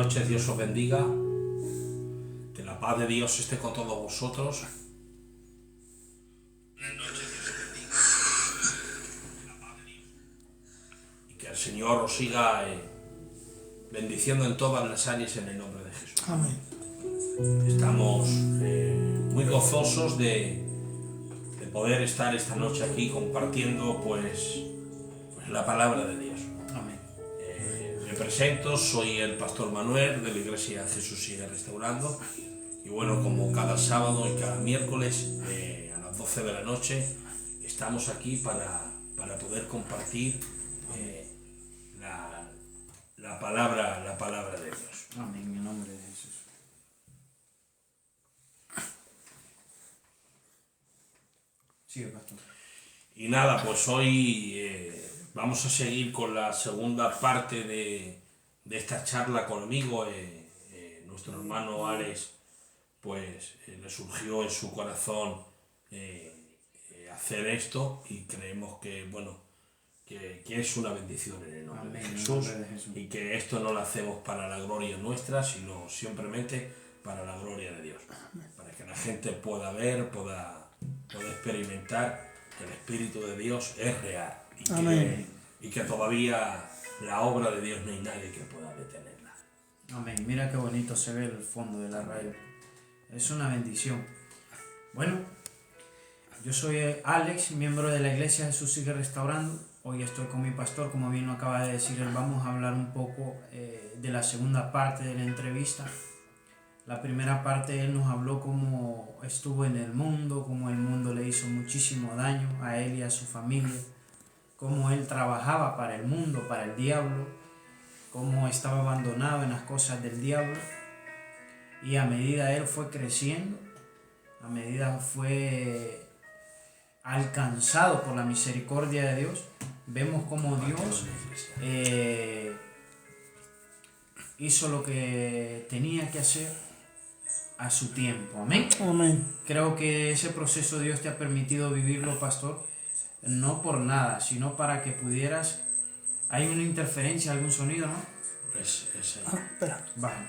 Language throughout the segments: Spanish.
noches, Dios os bendiga, que la paz de Dios esté con todos vosotros. Y que el Señor os siga bendiciendo en todas las áreas en el nombre de Jesús. Amén. Estamos muy gozosos de poder estar esta noche aquí compartiendo pues la palabra de Dios. Amén. Me presento, soy el pastor Manuel de la iglesia Jesús Sigue Restaurando, y bueno, como cada sábado y cada miércoles a las 12 de la noche estamos aquí para poder compartir la palabra de Dios. Amén, en el nombre de Jesús. Sigue, pastor. Y nada, pues hoy vamos a seguir con la segunda parte de esta charla conmigo. Nuestro hermano Alex, pues le surgió en su corazón hacer esto, y creemos que, bueno, que es una bendición en el nombre de Jesús, y que esto no lo hacemos para la gloria nuestra, sino simplemente para la gloria de Dios, para que la gente pueda ver, pueda experimentar que el Espíritu de Dios es real, y que todavía la obra de Dios no hay nadie que pueda detenerla. Amén. Mira qué bonito se ve el fondo de la radio. Es una bendición. Bueno, yo soy Alex, miembro de la iglesia Jesús Sigue Restaurando. Hoy estoy con mi pastor, como bien lo acaba de decir él. Vamos a hablar un poco de la segunda parte de la entrevista. La primera parte él nos habló cómo estuvo en el mundo, cómo el mundo le hizo muchísimo daño a él y a su familia, cómo él trabajaba para el mundo, para el diablo, cómo estaba abandonado en las cosas del diablo. Y a medida él fue creciendo, a medida fue alcanzado por la misericordia de Dios, vemos cómo Dios hizo lo que tenía que hacer a su tiempo. Amén. Amén. Creo que ese proceso Dios te ha permitido vivirlo, pastor, no por nada, sino para que pudieras... Hay una interferencia, algún sonido, ¿no? Espera. Baja.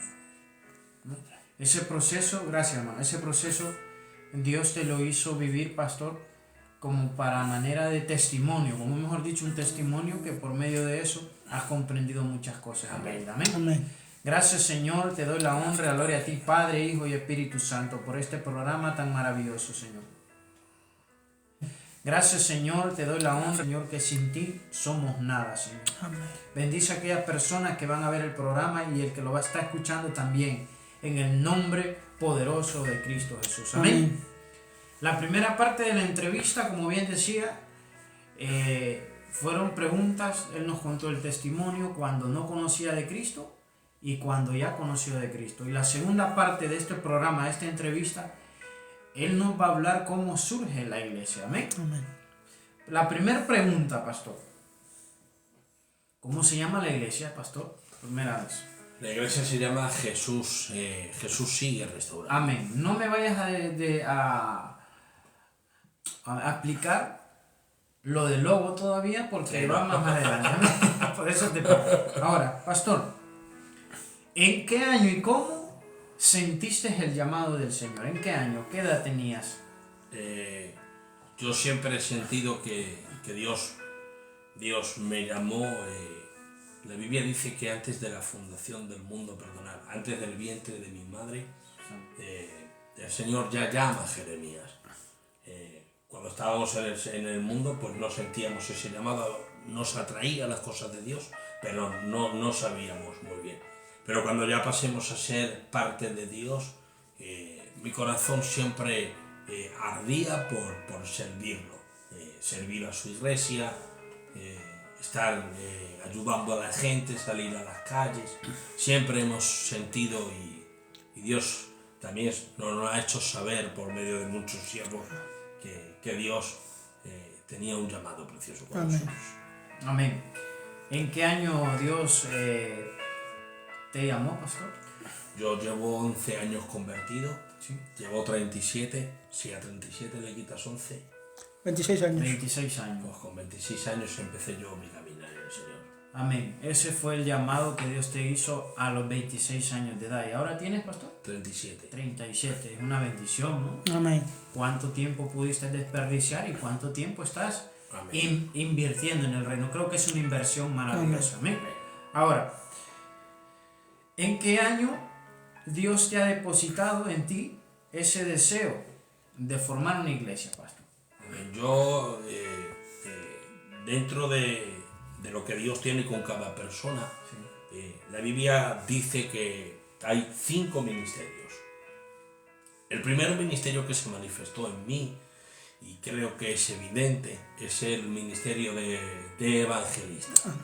Ese proceso, gracias hermano, ese proceso Dios te lo hizo vivir, pastor, como para manera de testimonio, como mejor dicho, un testimonio que por medio de eso has comprendido muchas cosas. Amén. Amén. Amén. Gracias, Señor, te doy la honra, la gloria a ti, Padre, Hijo y Espíritu Santo, por este programa tan maravilloso, Señor. Gracias, Señor, te doy la honra, Señor, que sin ti somos nada, Señor. Amén. Bendice a aquellas personas que van a ver el programa y el que lo va a estar escuchando también, en el nombre poderoso de Cristo Jesús. Amén. Amén. La primera parte de la entrevista, como bien decía, fueron preguntas. Él nos contó el testimonio cuando no conocía de Cristo y cuando ya conoció de Cristo. Y la segunda parte de este programa, de esta entrevista, él nos va a hablar cómo surge la iglesia. Amén. Amén. La primera pregunta, pastor. ¿Cómo se llama la iglesia, pastor? Primera vez. La iglesia se llama Jesús Sigue Restaurando. Amén. No me vayas a explicar lo del logo todavía, porque va más adelante. Amén. Por eso te pido. Ahora, pastor, ¿en qué año y cómo sentiste el llamado del Señor? ¿En qué año? ¿Qué edad tenías? Yo siempre he sentido que Dios me llamó. La Biblia dice que antes de la fundación del mundo, antes del vientre de mi madre, el Señor ya llama a Jeremías. Cuando estábamos en el mundo, pues no sentíamos ese llamado, nos atraía las cosas de Dios, pero no sabíamos muy bien. Pero cuando ya pasemos a ser parte de Dios, mi corazón siempre ardía por servirlo, servir a su iglesia, estar ayudando a la gente, salir a las calles. Siempre hemos sentido, y Dios también nos lo ha hecho saber por medio de muchos siervos, que Dios tenía un llamado precioso para nosotros. Amén. ¿En qué año Dios te llamó, pastor? Yo llevo 11 años convertido. Sí. Llevo 37. Si a 37 le quitas 11... 26 años. 26 años. Pues con 26 años empecé yo mi caminar en el Señor. Amén. Ese fue el llamado que Dios te hizo a los 26 años de edad. ¿Y ahora tienes, pastor? 37. 37. Es una bendición, ¿no? Amén. ¿Cuánto tiempo pudiste desperdiciar y cuánto tiempo estás Amén. invirtiendo en el reino? Creo que es una inversión maravillosa. Amén. Ahora, ¿en qué año Dios te ha depositado en ti ese deseo de formar una iglesia, pastor? Yo, dentro de lo que Dios tiene con cada persona, la Biblia dice que hay 5 ministerios. El primer ministerio que se manifestó en mí, y creo que es evidente, es el ministerio de evangelista.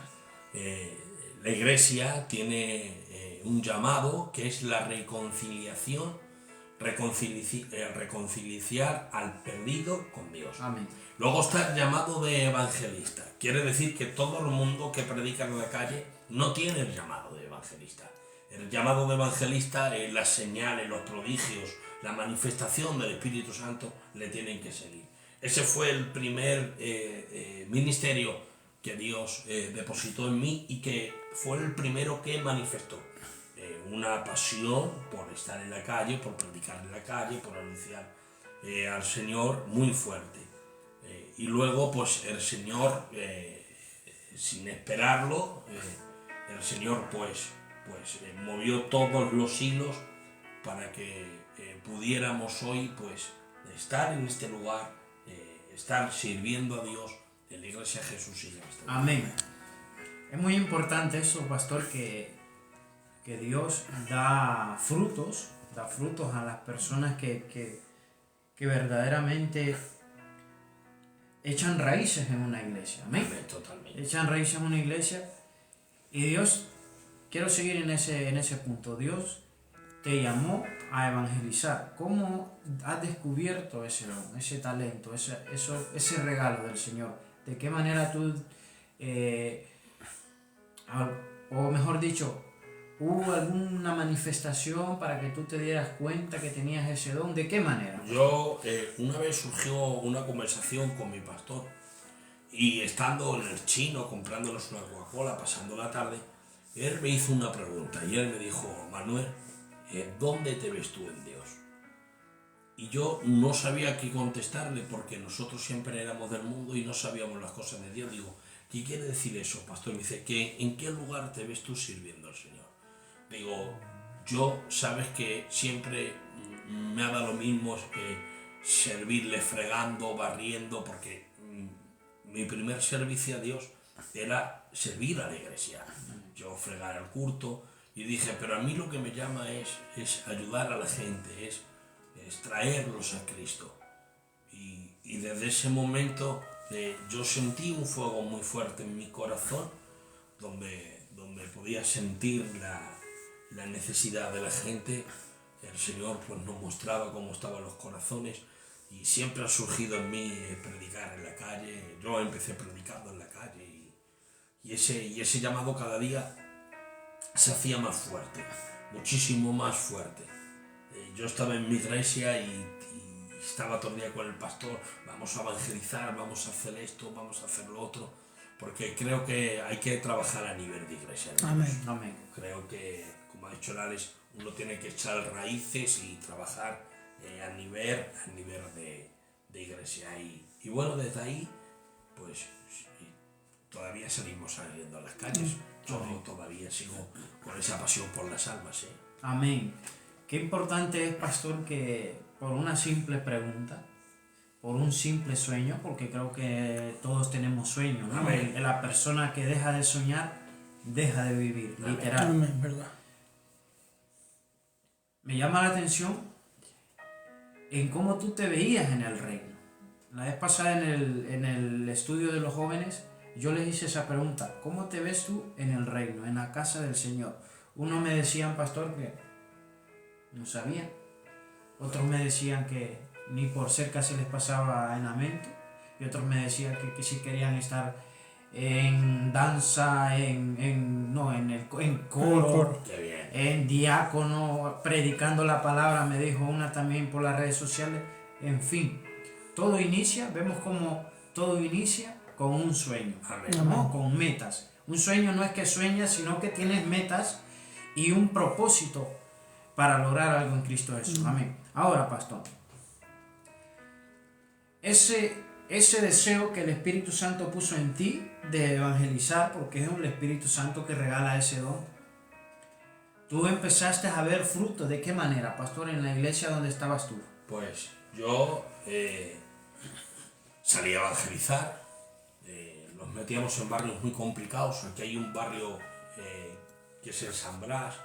La iglesia tiene un llamado que es la reconciliación, reconciliar al perdido con Dios. Amén. Luego está el llamado de evangelista. Quiere decir que todo el mundo que predica en la calle no tiene el llamado de evangelista. El llamado de evangelista es las señales, los prodigios, la manifestación del Espíritu Santo le tienen que seguir. Ese fue el primer ministerio que Dios depositó en mí y que fue el primero que manifestó. Una pasión por estar en la calle, por predicar en la calle, por anunciar al Señor muy fuerte. Y luego pues el Señor, sin esperarlo, el Señor pues movió todos los hilos para que pudiéramos hoy pues estar en este lugar, estar sirviendo a Dios en la Iglesia Jesús y Cristo. Amén. Es muy importante eso, pastor, que Dios da frutos a las personas que verdaderamente echan raíces en una iglesia. Amén. Amén, totalmente. Echan raíces en una iglesia y Dios, quiero seguir en ese punto, Dios te llamó a evangelizar. ¿Cómo has descubierto ese don, ese talento, ese regalo del Señor? ¿De qué manera tú, o mejor dicho, hubo alguna manifestación para que tú te dieras cuenta que tenías ese don? ¿De qué manera? Yo, una vez surgió una conversación con mi pastor y estando en el Chino comprándonos una Coca-Cola, pasando la tarde, él me hizo una pregunta y él me dijo: Manuel, ¿dónde te ves tú en Dios? Y yo no sabía qué contestarle porque nosotros siempre éramos del mundo y no sabíamos las cosas de Dios. Digo, ¿qué quiere decir eso, pastor? Me dice, ¿en qué lugar te ves tú sirviendo al Señor? Digo, yo sabes que siempre me ha dado lo mismo servirle fregando, barriendo, porque mi primer servicio a Dios era servir a la iglesia. Yo fregar el culto y dije, pero a mí lo que me llama es ayudar a la gente, es traerlos a Cristo. Y desde ese momento yo sentí un fuego muy fuerte en mi corazón, donde podía sentir la necesidad de la gente. El Señor pues nos mostraba cómo estaban los corazones y siempre ha surgido en mí predicar en la calle. Yo empecé predicando en la calle y ese llamado cada día se hacía más fuerte, muchísimo más fuerte. Yo estaba en mi iglesia y estaba todo el día con el pastor, vamos a evangelizar, vamos a hacer esto, vamos a hacer lo otro, porque creo que hay que trabajar a nivel de iglesia, ¿no? Amén. Amén. Creo que, como ha dicho el Alex, uno tiene que echar raíces y trabajar a nivel de iglesia. Y bueno, desde ahí, pues todavía seguimos saliendo a las calles. Yo todavía sigo con esa pasión por las almas. Amén. Qué importante es, pastor, que por una simple pregunta, por un simple sueño, porque creo que todos tenemos sueños, ¿no? Amén. La persona que deja de soñar, deja de vivir, Amén. literal. Amén, verdad. Me llama la atención en cómo tú te veías en el reino. La vez pasada en el estudio de los jóvenes, yo les hice esa pregunta: ¿cómo te ves tú en el reino, en la casa del Señor? Unos me decían, pastor, que no sabían. Otros me decían que ni por cerca se les pasaba en la mente. Y otros me decían que sí querían estar en danza, en coro, Qué bien. en diácono, predicando la palabra, me dijo una también por las redes sociales. En fin, todo inicia, vemos como todo inicia con un sueño, Amén. ¿no? Con metas. Un sueño no es que sueñas, sino que tienes metas y un propósito para lograr algo en Cristo Jesús. Amén. Ahora, pastor, ese deseo que el Espíritu Santo puso en ti de evangelizar, porque es el Espíritu Santo que regala ese don, tú empezaste a ver fruto. ¿De qué manera, pastor, en la iglesia donde estabas tú? Pues yo salí a evangelizar, nos metíamos en barrios muy complicados. Aquí hay un barrio que es el San Blas,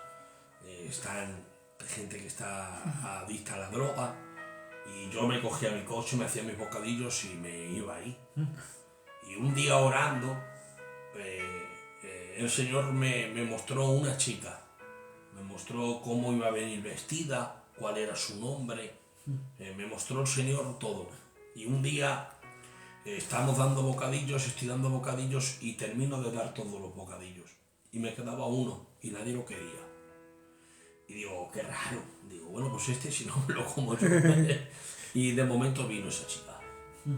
están gente que está adicta a la droga, y yo me cogía mi coche, me hacía mis bocadillos y me iba ahí. Y un día orando, el Señor me mostró una chica, me mostró cómo iba a venir vestida, cuál era su nombre, me mostró el Señor todo. Y un día estamos dando bocadillos, estoy dando bocadillos y termino de dar todos los bocadillos. Y me quedaba uno y nadie lo quería. Y digo, qué raro. Digo, bueno, pues si no me lo como yo. Y de momento vino esa chica.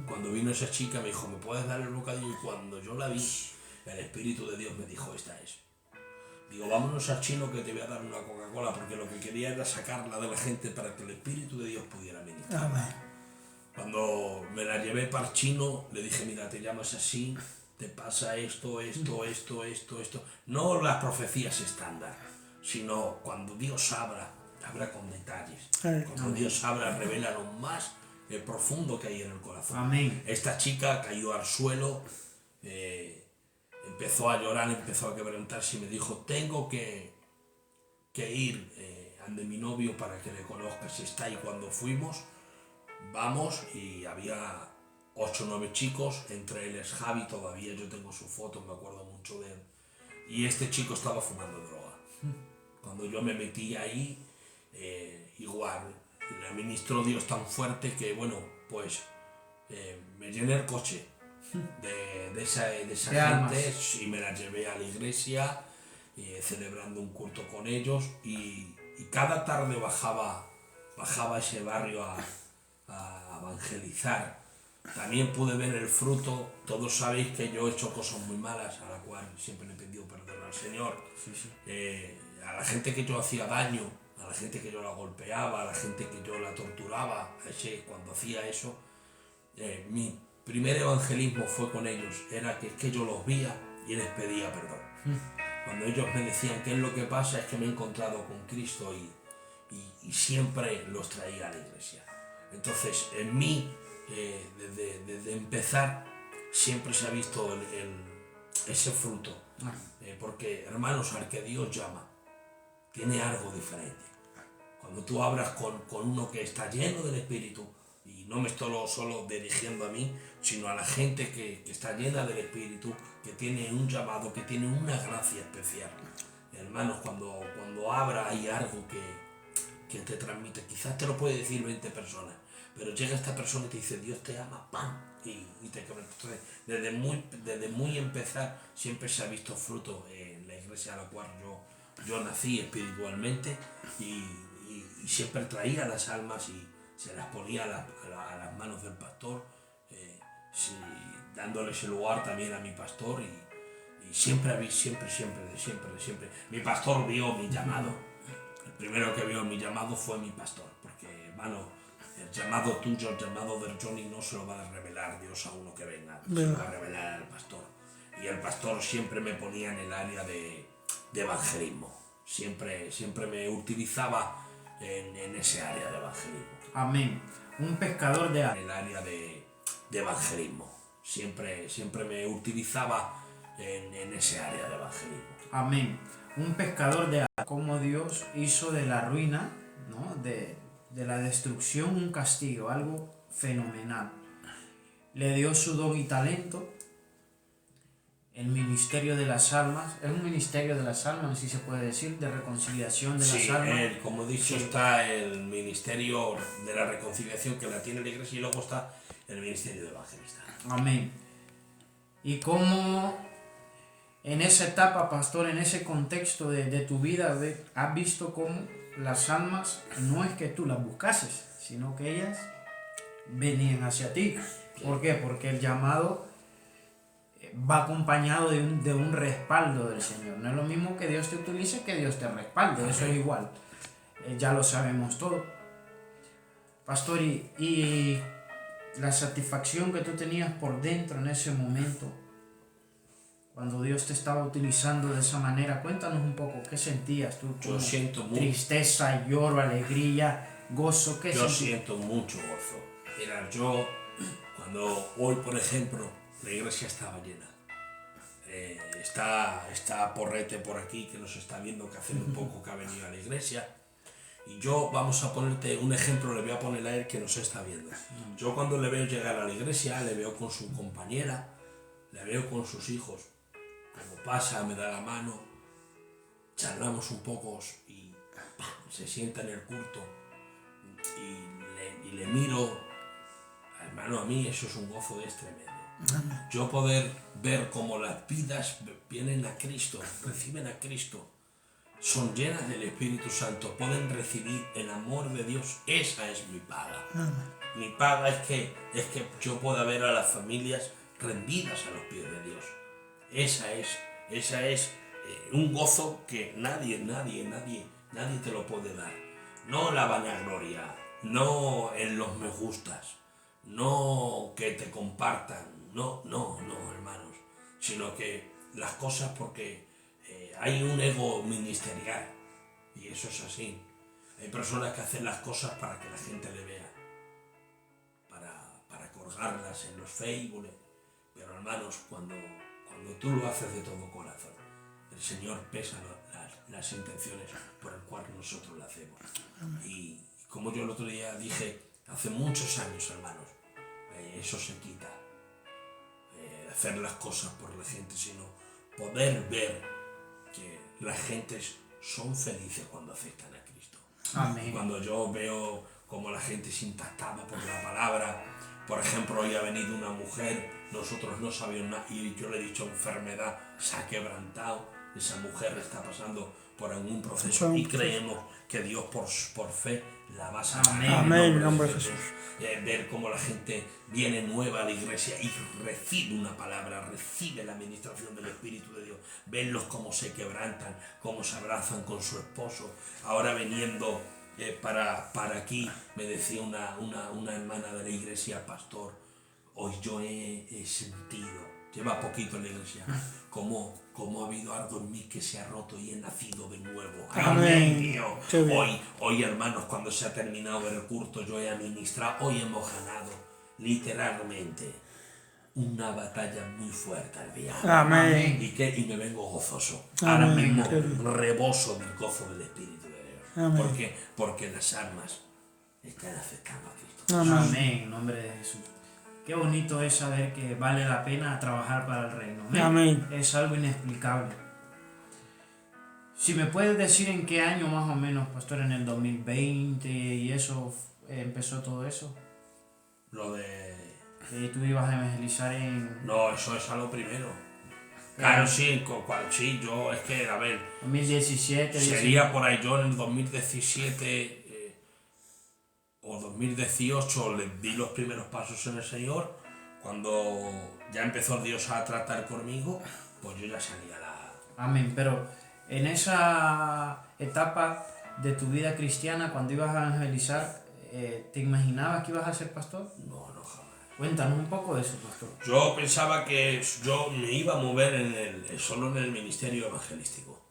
Cuando vino esa chica me dijo, ¿me puedes dar el bocadillo? Y cuando yo la vi, el Espíritu de Dios me dijo, esta es. Digo, vámonos al chino que te voy a dar una Coca-Cola, porque lo que quería era sacarla de la gente para que el Espíritu de Dios pudiera venir. Cuando me la llevé para el chino, le dije, mira, te llamas así, te pasa esto. No las profecías estándar, sino cuando Dios habla con detalles. Cuando Dios habla, revela lo más profundo que hay en el corazón. Amén. Esta chica cayó al suelo, empezó a llorar, empezó a quebrantarse y me dijo, tengo que ir ante mi novio para que le conozcas si está ahí. Cuando fuimos, vamos, y había 8 o 9 chicos, entre él es Javi, todavía yo tengo su foto, me acuerdo mucho de él, y este chico estaba fumando droga. Cuando yo me metí ahí, igual, le ministró Dios tan fuerte que, bueno, pues me llené el coche de esa gente y me la llevé a la iglesia, celebrando un culto con ellos, y cada tarde bajaba a ese barrio a evangelizar. También pude ver el fruto. Todos sabéis que yo he hecho cosas muy malas, a la cual siempre le he pedido perdón al Señor. A la gente que yo hacía daño, a la gente que yo la golpeaba, a la gente que yo la torturaba, cuando hacía eso, mi primer evangelismo fue con ellos. Era que yo los veía y les pedía perdón. Cuando ellos me decían, ¿qué es lo que pasa? Es que me he encontrado con Cristo, y siempre los traía a la iglesia. Entonces, en mí, desde empezar, siempre se ha visto ese fruto. Porque, hermanos, al que Dios llama, tiene algo diferente. Cuando tú hablas con uno que está lleno del Espíritu, y no me estoy solo dirigiendo a mí, sino a la gente que está llena del Espíritu, que tiene un llamado, que tiene una gracia especial. Hermanos, cuando habla hay algo que te transmite. Quizás te lo puede decir 20 personas, pero llega esta persona y te dice, Dios te ama, ¡pam! Y te quebra. Entonces, desde muy empezar, siempre se ha visto fruto en la iglesia a la cual yo nací espiritualmente, y siempre traía las almas y se las ponía a las manos del pastor, dándole ese lugar también a mi pastor, y siempre. Mi pastor vio mi llamado. El primero que vio mi llamado fue mi pastor, porque, hermano, el llamado tuyo, el llamado del Johnny, no se lo va a revelar Dios a uno que venga, se lo va a revelar al pastor. Y el pastor siempre me ponía en el área de evangelismo, siempre me utilizaba en ese área de evangelismo. Amén. Un pescador de En el área de evangelismo, siempre me utilizaba en ese área de evangelismo. Amén. Un pescador de almas. Como Dios hizo de la ruina, ¿no? de la destrucción, un castigo, algo fenomenal. Le dio su don y talento. El ministerio de las almas, es un ministerio de las almas, así se puede decir, de reconciliación de las almas. Como he dicho, está el ministerio de la reconciliación, que la tiene la iglesia, y luego está el ministerio de evangelista. Amén. Y cómo en esa etapa, pastor, en ese contexto de tu vida, has visto cómo las almas no es que tú las buscases, sino que ellas venían hacia ti. ¿Por qué? Porque el llamado va acompañado de un respaldo del Señor. No es lo mismo que Dios te utilice que Dios te respalde, eso es igual. Ya lo sabemos todo. Pastor, y la satisfacción que tú tenías por dentro en ese momento, cuando Dios te estaba utilizando de esa manera, cuéntanos un poco, ¿qué sentías tú? Yo siento mucho. Tristeza, lloro, alegría, gozo, ¿qué Yo sentías? siento mucho gozo. Mira, yo cuando hoy, por ejemplo, la iglesia estaba llena. Está Porrete por aquí, que nos está viendo, que hace muy poco que ha venido a la iglesia. Y yo, vamos a ponerte un ejemplo, le voy a poner a él que nos está viendo. Yo cuando le veo llegar a la iglesia, le veo con su compañera, le veo con sus hijos. Como pasa, me da la mano, charlamos un poco y se sienta en el culto. Y le miro, hermano, a mí eso es un gozo tremendo. Yo poder ver cómo las vidas vienen a Cristo, reciben a Cristo, son llenas del Espíritu Santo, pueden recibir el amor de Dios, esa es mi paga. Mi paga es que yo pueda ver a las familias rendidas a los pies de Dios. Esa es un gozo que nadie te lo puede dar. No la vanagloria, no en los me gustas, no que te compartan, no, hermanos, sino que las cosas porque hay un ego ministerial y eso es así. Hay personas que hacen las cosas para que la gente le vea, para colgarlas en los Facebook, pero hermanos, cuando tú lo haces de todo corazón, el Señor pesa las intenciones por el cual nosotros lo hacemos. Y como yo el otro día dije, hace muchos años, hermanos, eso se quita. Hacer las cosas por la gente, sino poder ver que las gentes son felices cuando aceptan a Cristo. Amén. Cuando yo veo como la gente se impactaba por la palabra, por ejemplo, hoy ha venido una mujer, nosotros no sabíamos nada y yo le he dicho enfermedad, se ha quebrantado, esa mujer está pasando por algún proceso y creemos que Dios por fe la va a sanar. Amén, en nombre de Jesús. Ver cómo la gente viene nueva a la iglesia y recibe una palabra, recibe la administración del Espíritu de Dios, verlos cómo se quebrantan, cómo se abrazan con su esposo. Ahora viniendo para aquí, me decía una hermana de la iglesia, pastor, hoy yo he sentido, lleva poquito en la iglesia, cómo ha habido algo en mí que se ha roto y he nacido de nuevo. Amén. Hoy, hermanos, cuando se ha terminado el culto, yo he administrado, hoy hemos ganado, literalmente, una batalla muy fuerte al diablo. Amén. Y me vengo gozoso. Amén. Ahora mismo reboso del gozo del Espíritu de Dios. Amén. Porque las almas están aceptando a Cristo. Amén, en nombre de Jesús. Qué bonito es saber que vale la pena trabajar para el reino. Amén. Es algo inexplicable. Si me puedes decir en qué año más o menos, pastor, en el 2020 y eso empezó todo eso. Lo de... Tú ibas a evangelizar en... No, eso es a lo primero. Claro, sí, yo es que, a ver... 2017. Sería por ahí yo en el 2017 o 2018 le di los primeros pasos en el Señor. Cuando ya empezó Dios a tratar conmigo, pues yo ya salía a la... Amén, pero en esa etapa de tu vida cristiana, cuando ibas a evangelizar, ¿te imaginabas que ibas a ser pastor? No, jamás. Cuéntanos un poco de eso, pastor. Yo pensaba que yo me iba a mover solo en el ministerio evangelístico.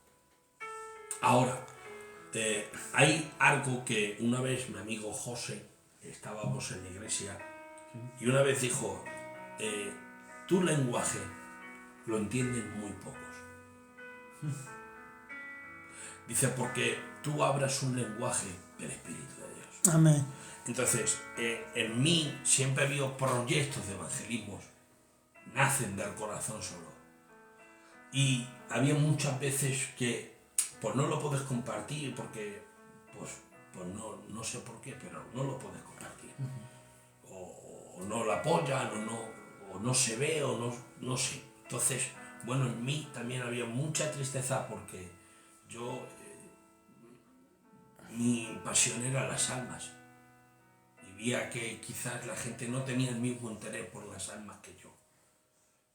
Ahora, hay algo que una vez mi amigo José, estábamos en la iglesia, y una vez dijo, tu lenguaje lo entienden muy pocos. Dice, porque tú hablas un lenguaje del Espíritu de Dios. Amén. Entonces, en mí siempre ha habido proyectos de evangelismo, nacen del corazón solo. Y había muchas veces que pues no lo puedes compartir porque pues no sé por qué, pero no lo puedes compartir. O no lo apoyan, o no se ve, o no sé. Entonces, bueno, en mí también había mucha tristeza porque yo, mi pasión era las almas. Y veía que quizás la gente no tenía el mismo interés por las almas que yo.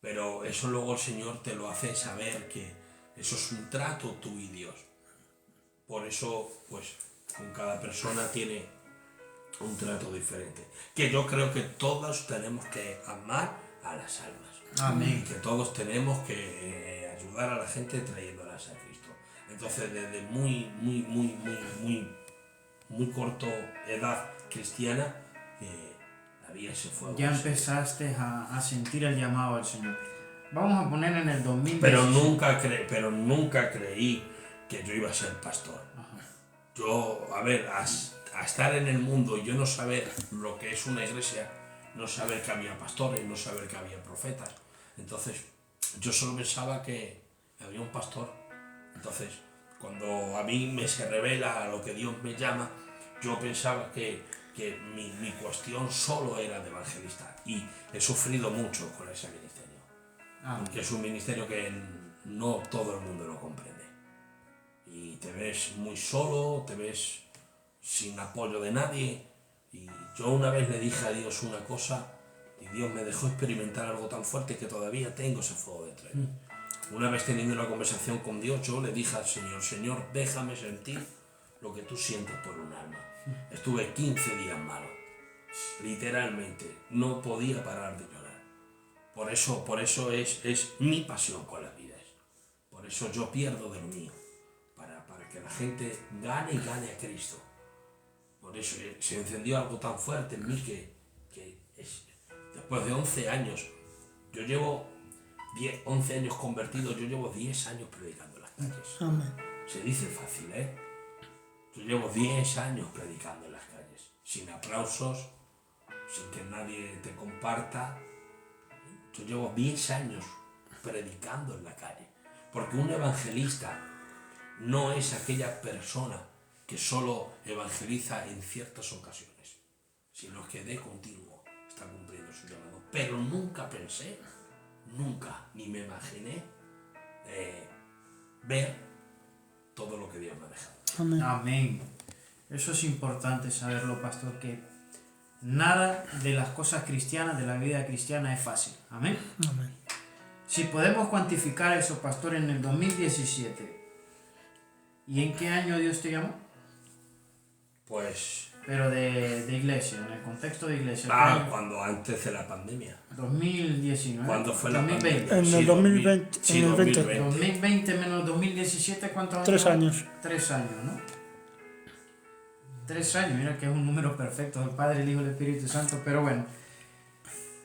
pero eso luego el Señor te lo hace saber que eso es un trato tú y Dios. Por eso, pues, con cada persona tiene un trato diferente. Que yo creo que todos tenemos que amar a las almas. Amén. Que todos tenemos que ayudar a la gente trayéndolas a Cristo. Entonces, desde muy corto edad cristiana, la vida se fue. Ya empezaste a sentir el llamado al Señor. Vamos a poner en el 2000. Pero nunca creí que yo iba a ser pastor. Yo, a ver, a estar en el mundo y yo no saber lo que es una iglesia, no saber que había pastores, no saber que había profetas. Entonces, yo solo pensaba que había un pastor. Entonces, cuando a mí me se revela a lo que Dios me llama, yo pensaba que mi cuestión solo era de evangelista. Y he sufrido mucho con ese ministerio. Porque es un ministerio que no todo el mundo lo comprende. Y te ves muy solo, te ves sin apoyo de nadie. Y yo una vez le dije a Dios una cosa y Dios me dejó experimentar algo tan fuerte que todavía tengo ese fuego dentro de mí. Una vez teniendo una conversación con Dios, yo le dije al Señor, Señor, déjame sentir lo que tú sientes por un alma. Estuve 15 días malo, literalmente, no podía parar de llorar. Por eso es mi pasión con las vidas. Por eso yo pierdo de lo mío, para que la gente gane a Cristo. Por eso se encendió algo tan fuerte en mí que después de 11 años, yo llevo 11 años convertido, yo llevo 10 años predicando en las calles. Amén. Se dice fácil, ¿eh? Yo llevo 10 años predicando en las calles, sin aplausos, sin que nadie te comparta. Yo llevo 10 años predicando en la calle, porque un evangelista no es aquella persona que solo evangeliza en ciertas ocasiones, sino que de continuo está cumpliendo su llamado. Pero nunca pensé, ni me imaginé ver todo lo que Dios me ha dejado. Amén. Amén. Eso es importante saberlo, pastor, que nada de las cosas cristianas, de la vida cristiana es fácil. Amén. Amén. Si podemos cuantificar eso, pastor, en el 2017, ¿y en qué año Dios te llamó? Pues... Pero de iglesia, en el contexto de iglesia. Cuando antes de la pandemia. 2019. ¿Cuándo fue la 2020. pandemia? En el 2020. Sí, en el 2020. 2020 menos 2017, ¿cuántos años? 3 años. 3 años, ¿no? 3 años, mira que es un número perfecto, el Padre, el Hijo y el Espíritu Santo, pero bueno.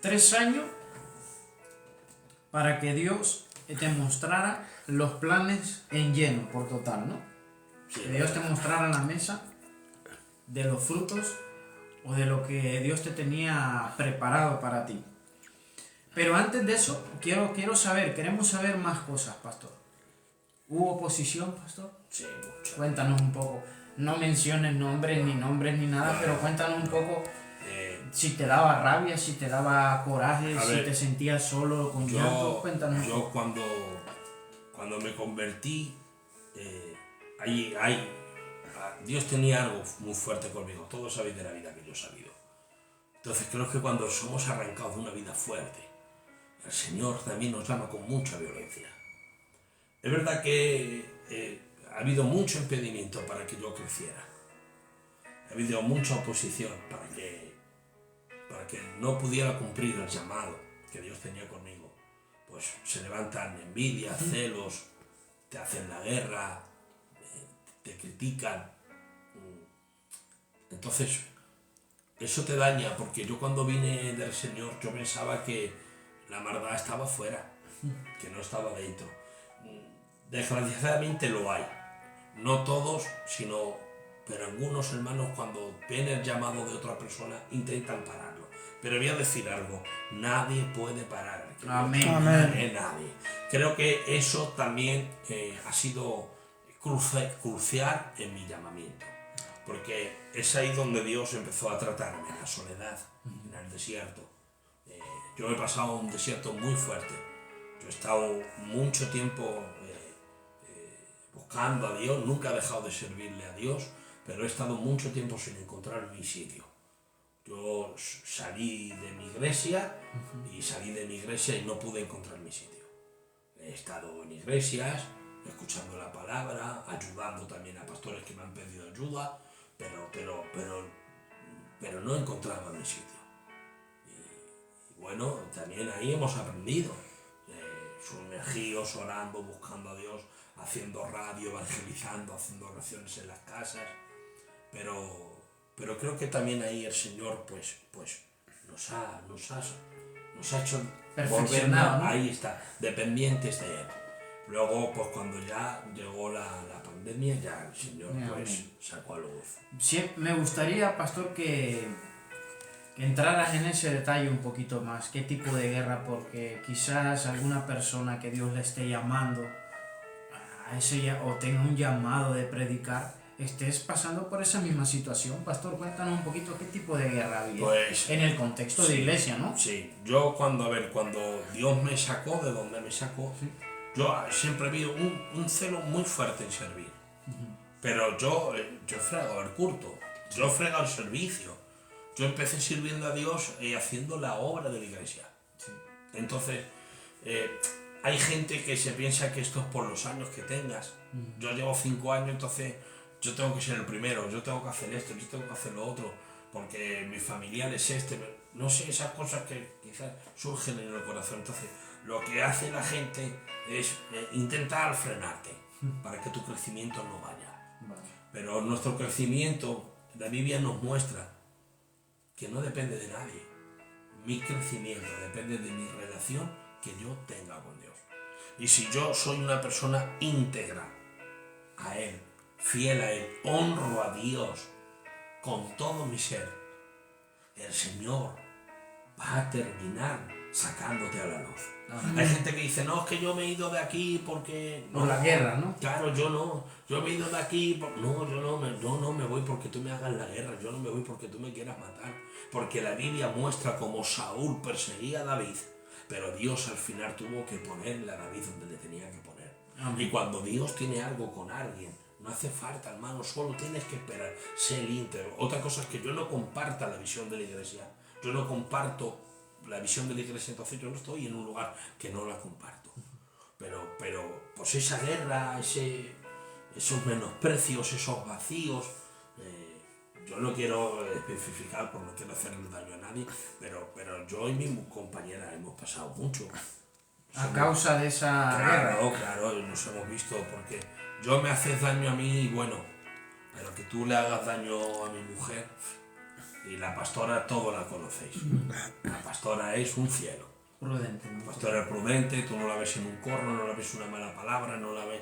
3 años para que Dios te mostrara los planes en lleno, por total, ¿no? Sí, Que Dios te mostrara la mesa de los frutos o de lo que Dios te tenía preparado para ti. Pero antes de eso, queremos saber más cosas, pastor. ¿Hubo oposición, pastor? Sí, mucho. Cuéntanos un poco. No menciones nombres ni nada, pero cuéntanos un poco si te daba rabia, si te daba coraje, A si ver, te sentías solo, con llanto. Cuéntanos. Yo cuando me convertí, Dios tenía algo muy fuerte conmigo. Todos sabéis de la vida que yo he sabido. Entonces creo que cuando somos arrancados de una vida fuerte, el Señor también nos llama con mucha violencia. Es verdad que ha habido mucho impedimento para que yo creciera. Ha habido mucha oposición para que no pudiera cumplir el llamado que Dios tenía conmigo. Pues se levantan envidias, celos, te hacen la guerra, te critican. Entonces, eso te daña, porque yo cuando vine del Señor, yo pensaba que la maldad estaba fuera, que no estaba dentro. Desgraciadamente lo hay. No todos, pero algunos hermanos cuando ven el llamado de otra persona intentan pararlo. Pero voy a decir algo, nadie puede parar. Amén. Nadie. Creo que eso también ha sido crucial en mi llamamiento. Porque es ahí donde Dios empezó a tratarme, en la soledad, en el desierto. Yo he pasado un desierto muy fuerte. Yo he estado mucho tiempo buscando a Dios, nunca he dejado de servirle a Dios, pero he estado mucho tiempo sin encontrar mi sitio. Yo pues salí de mi iglesia y no pude encontrar mi sitio. He estado en iglesias, escuchando la palabra, ayudando también a pastores que me han pedido ayuda, pero no encontraba mi sitio. Y bueno, también ahí hemos aprendido, sumergidos, orando, buscando a Dios, haciendo radio, evangelizando, haciendo oraciones en las casas, pero creo que también ahí el Señor pues nos ha hecho Perfeccionado, volver, ¿no? ahí está, dependientes de Él. Luego, pues cuando ya llegó la pandemia, ya el Señor pues sacó a luz. Me gustaría, pastor, que entraras en ese detalle un poquito más. ¿Qué tipo de guerra? Porque quizás alguna persona que Dios le esté llamando o tenga un llamado de predicar, estés pasando por esa misma situación. Pastor, cuéntanos un poquito qué tipo de guerra había Pues, en el contexto de iglesia, ¿no? Sí, yo cuando Dios me sacó, de donde me sacó, yo siempre vi un celo muy fuerte en servir. Pero yo he fregado el culto, yo he fregado el servicio. Yo empecé sirviendo a Dios y haciendo la obra de la iglesia. Sí. Entonces, hay gente que se piensa que esto es por los años que tengas. Yo llevo 5 años, entonces yo tengo que ser el primero, yo tengo que hacer esto, yo tengo que hacer lo otro, porque mi familiar es no sé, esas cosas que quizás surgen en el corazón. Entonces, lo que hace la gente es intentar frenarte para que tu crecimiento no vaya. Vale. Pero nuestro crecimiento, la Biblia nos muestra que no depende de nadie. Mi crecimiento depende de mi relación que yo tenga con Dios. Y si yo soy una persona íntegra a Él, fiel a Él, honro a Dios con todo mi ser, el Señor va a terminar sacándote a la luz. Hay gente que dice, no, es que yo me he ido de aquí porque... Por la guerra, ¿no? Claro, yo me he ido de aquí, yo no me voy porque tú me hagas la guerra, yo no me voy porque tú me quieras matar, porque la Biblia muestra cómo Saúl perseguía a David, pero Dios al final tuvo que ponerle a David donde le tenía que poner. Amén. Y cuando Dios tiene algo con alguien, no hace falta, hermano, solo tienes que esperar, sé el íntegro. Otra cosa es que yo no comparta la visión de la iglesia, yo no comparto la visión de la iglesia, entonces yo no estoy en un lugar que no la comparto. Pero pues esa guerra, esos menosprecios, esos vacíos, yo no quiero especificar, por no quiero hacerle daño a nadie, pero yo y mi compañera hemos pasado mucho. A causa de esa guerra. Claro, nos hemos visto, porque yo me haces daño a mí, bueno, pero que tú le hagas daño a mi mujer, y la pastora todos la conocéis. La pastora es un cielo. Prudente, ¿no? La pastora es prudente, tú no la ves en un corno, no la ves una mala palabra, no la ves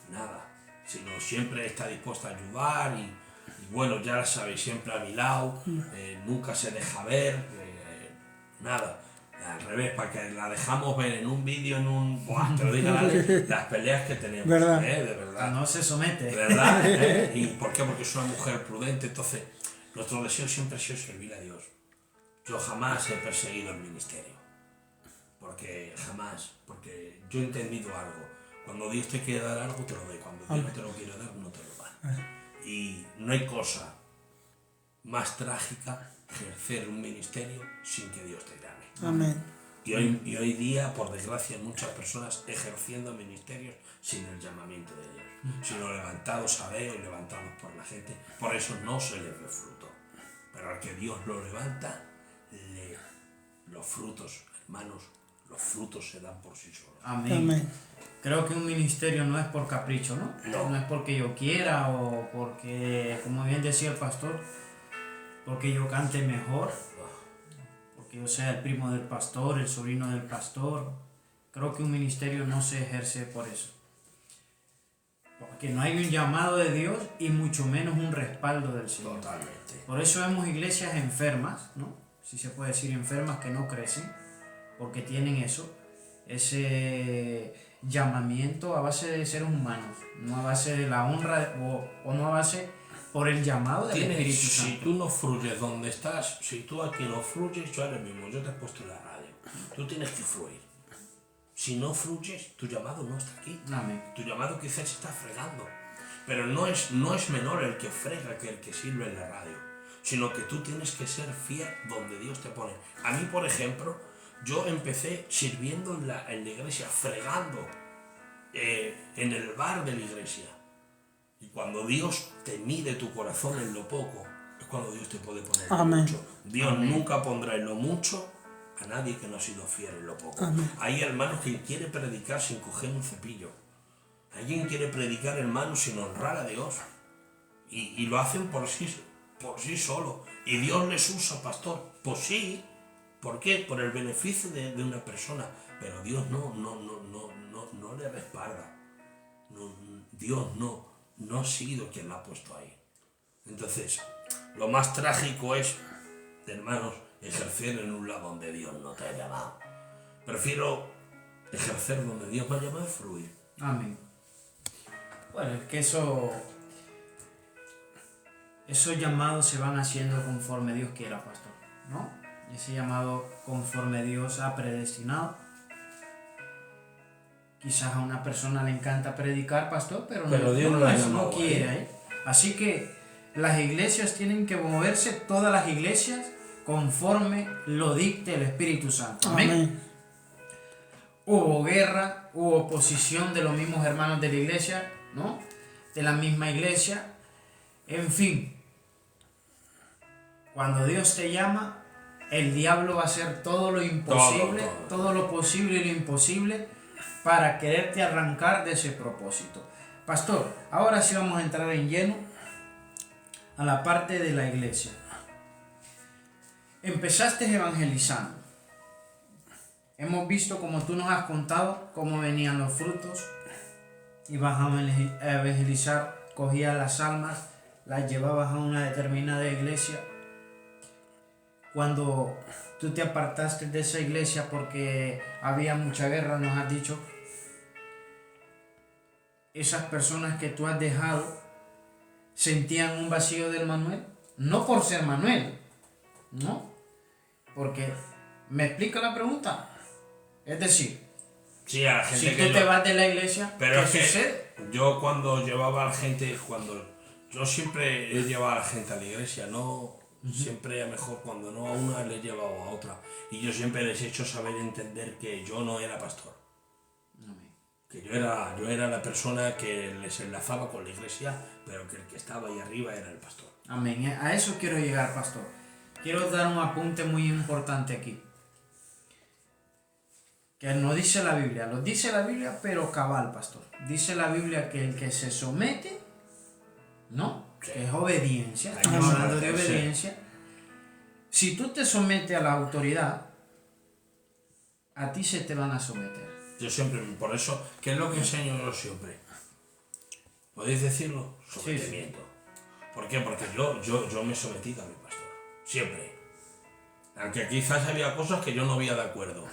nada, sino siempre está dispuesta a ayudar y bueno, ya la sabéis, siempre a mi lado, nunca se deja ver, nada. Al revés, para que la dejamos ver en un vídeo, te lo digo, las peleas que tenemos, ¿verdad? De verdad. No se somete. ¿De verdad? ¿Y por qué? Porque es una mujer prudente, entonces nuestro deseo siempre ha sido servir a Dios. Yo jamás he perseguido el ministerio, porque yo he entendido algo. Cuando Dios te quiere dar algo, te lo doy. Cuando Dios no te lo quiere dar, no te lo da. Y no hay cosa más trágica que ejercer un ministerio sin que Dios te llame. Amén. Y hoy día, por desgracia, hay muchas personas ejerciendo ministerios sin el llamamiento de Dios, sino levantados a Dios y levantados por la gente. Por eso no se les ve fruto. Pero al que Dios lo levanta, los frutos, hermanos, los frutos se dan por sí solos. Amén. Amén. Creo que un ministerio no es por capricho, ¿no? No. No es porque yo quiera o porque, como bien decía el pastor, porque yo cante mejor, porque yo sea el primo del pastor, el sobrino del pastor. Creo que un ministerio no se ejerce por eso. Porque no hay un llamado de Dios y mucho menos un respaldo del Señor. Totalmente. Por eso vemos iglesias enfermas, ¿no? Si se puede decir enfermas que no crecen, porque tienen ese llamamiento a base de seres humanos, no a base de la honra o no a base por el llamado del Espíritu Santo. Si tú no fluyes donde estás, si tú aquí no fluyes, yo ahora mismo, yo te he puesto en la radio, tú tienes que fluir. Si no fluyes, tu llamado no está aquí. Amén. Tu llamado quizás está fregando, pero no es menor el que frega que el que sirve en la radio. sino que tú tienes que ser fiel donde Dios te pone. A mí, por ejemplo, yo empecé sirviendo en la iglesia, fregando en el bar de la iglesia. Y cuando Dios te mide tu corazón en lo poco, es cuando Dios te puede poner en lo Amén. mucho. Dios Amén. nunca pondrá en lo mucho a nadie que no ha sido fiel en lo poco. Amén. Hay hermanos que quiere predicar sin coger un cepillo. Alguien quiere predicar, hermano, sin honrar a Dios. Y lo hacen por sí solo. Y Dios les usa, pastor. Pues sí. ¿Por qué? Por el beneficio de una persona. Pero Dios no le respalda. Dios no ha sido quien la ha puesto ahí. Entonces, lo más trágico es, hermanos, ejercer en un lado donde Dios no te ha llamado. Prefiero ejercer donde Dios me ha llamado y fluir. Amén. Bueno, es que esos llamados se van haciendo conforme Dios quiera, pastor, ¿no? Ese llamado conforme Dios ha predestinado. Quizás a una persona le encanta predicar, pastor, pero Dios no la ha no llamado quiere, a él. ¿eh? Así que las iglesias tienen que moverse, todas las iglesias, conforme lo dicte el Espíritu Santo. Amén. Amén. Hubo guerra, hubo oposición de los mismos hermanos de la iglesia, ¿no? De la misma iglesia. En fin, cuando Dios te llama, el diablo va a hacer todo lo imposible, todo lo posible y lo imposible para quererte arrancar de ese propósito. Pastor, ahora sí vamos a entrar en lleno a la parte de la iglesia. Empezaste evangelizando. Hemos visto, como tú nos has contado, cómo venían los frutos. Ibas a evangelizar, cogías las almas, las llevabas a una determinada iglesia. Cuando tú te apartaste de esa iglesia porque había mucha guerra, nos has dicho, esas personas que tú has dejado sentían un vacío del Manuel, no por ser Manuel, ¿no? Porque, ¿me explica la pregunta? Es decir, Sí, a la gente si que tú te vas de la iglesia, Pero ¿qué es que sucede? yo cuando llevaba a la gente, yo siempre he llevado a la gente a la iglesia, no siempre a mejor cuando no a una le he llevado a otra. Y yo siempre les he hecho saber entender que yo no era pastor. Amén. Que yo era la persona que les enlazaba con la iglesia, pero que el que estaba ahí arriba era el pastor. Amén. A eso quiero llegar, pastor. Quiero dar un apunte muy importante aquí. Que no dice la Biblia, lo dice la Biblia, pero cabal, pastor. Dice la Biblia que el que se somete, ¿no? Sí. Que es obediencia. Hay que Estamos hablando de someterse. obediencia. Si tú te sometes a la autoridad, a ti se te van a someter. Yo siempre, por eso, ¿qué es lo que enseño yo siempre? ¿Podéis decirlo? Sometimiento. ¿Por qué? Porque yo me he sometido a mi pastor. Siempre. Aunque quizás había cosas que yo no había de acuerdo.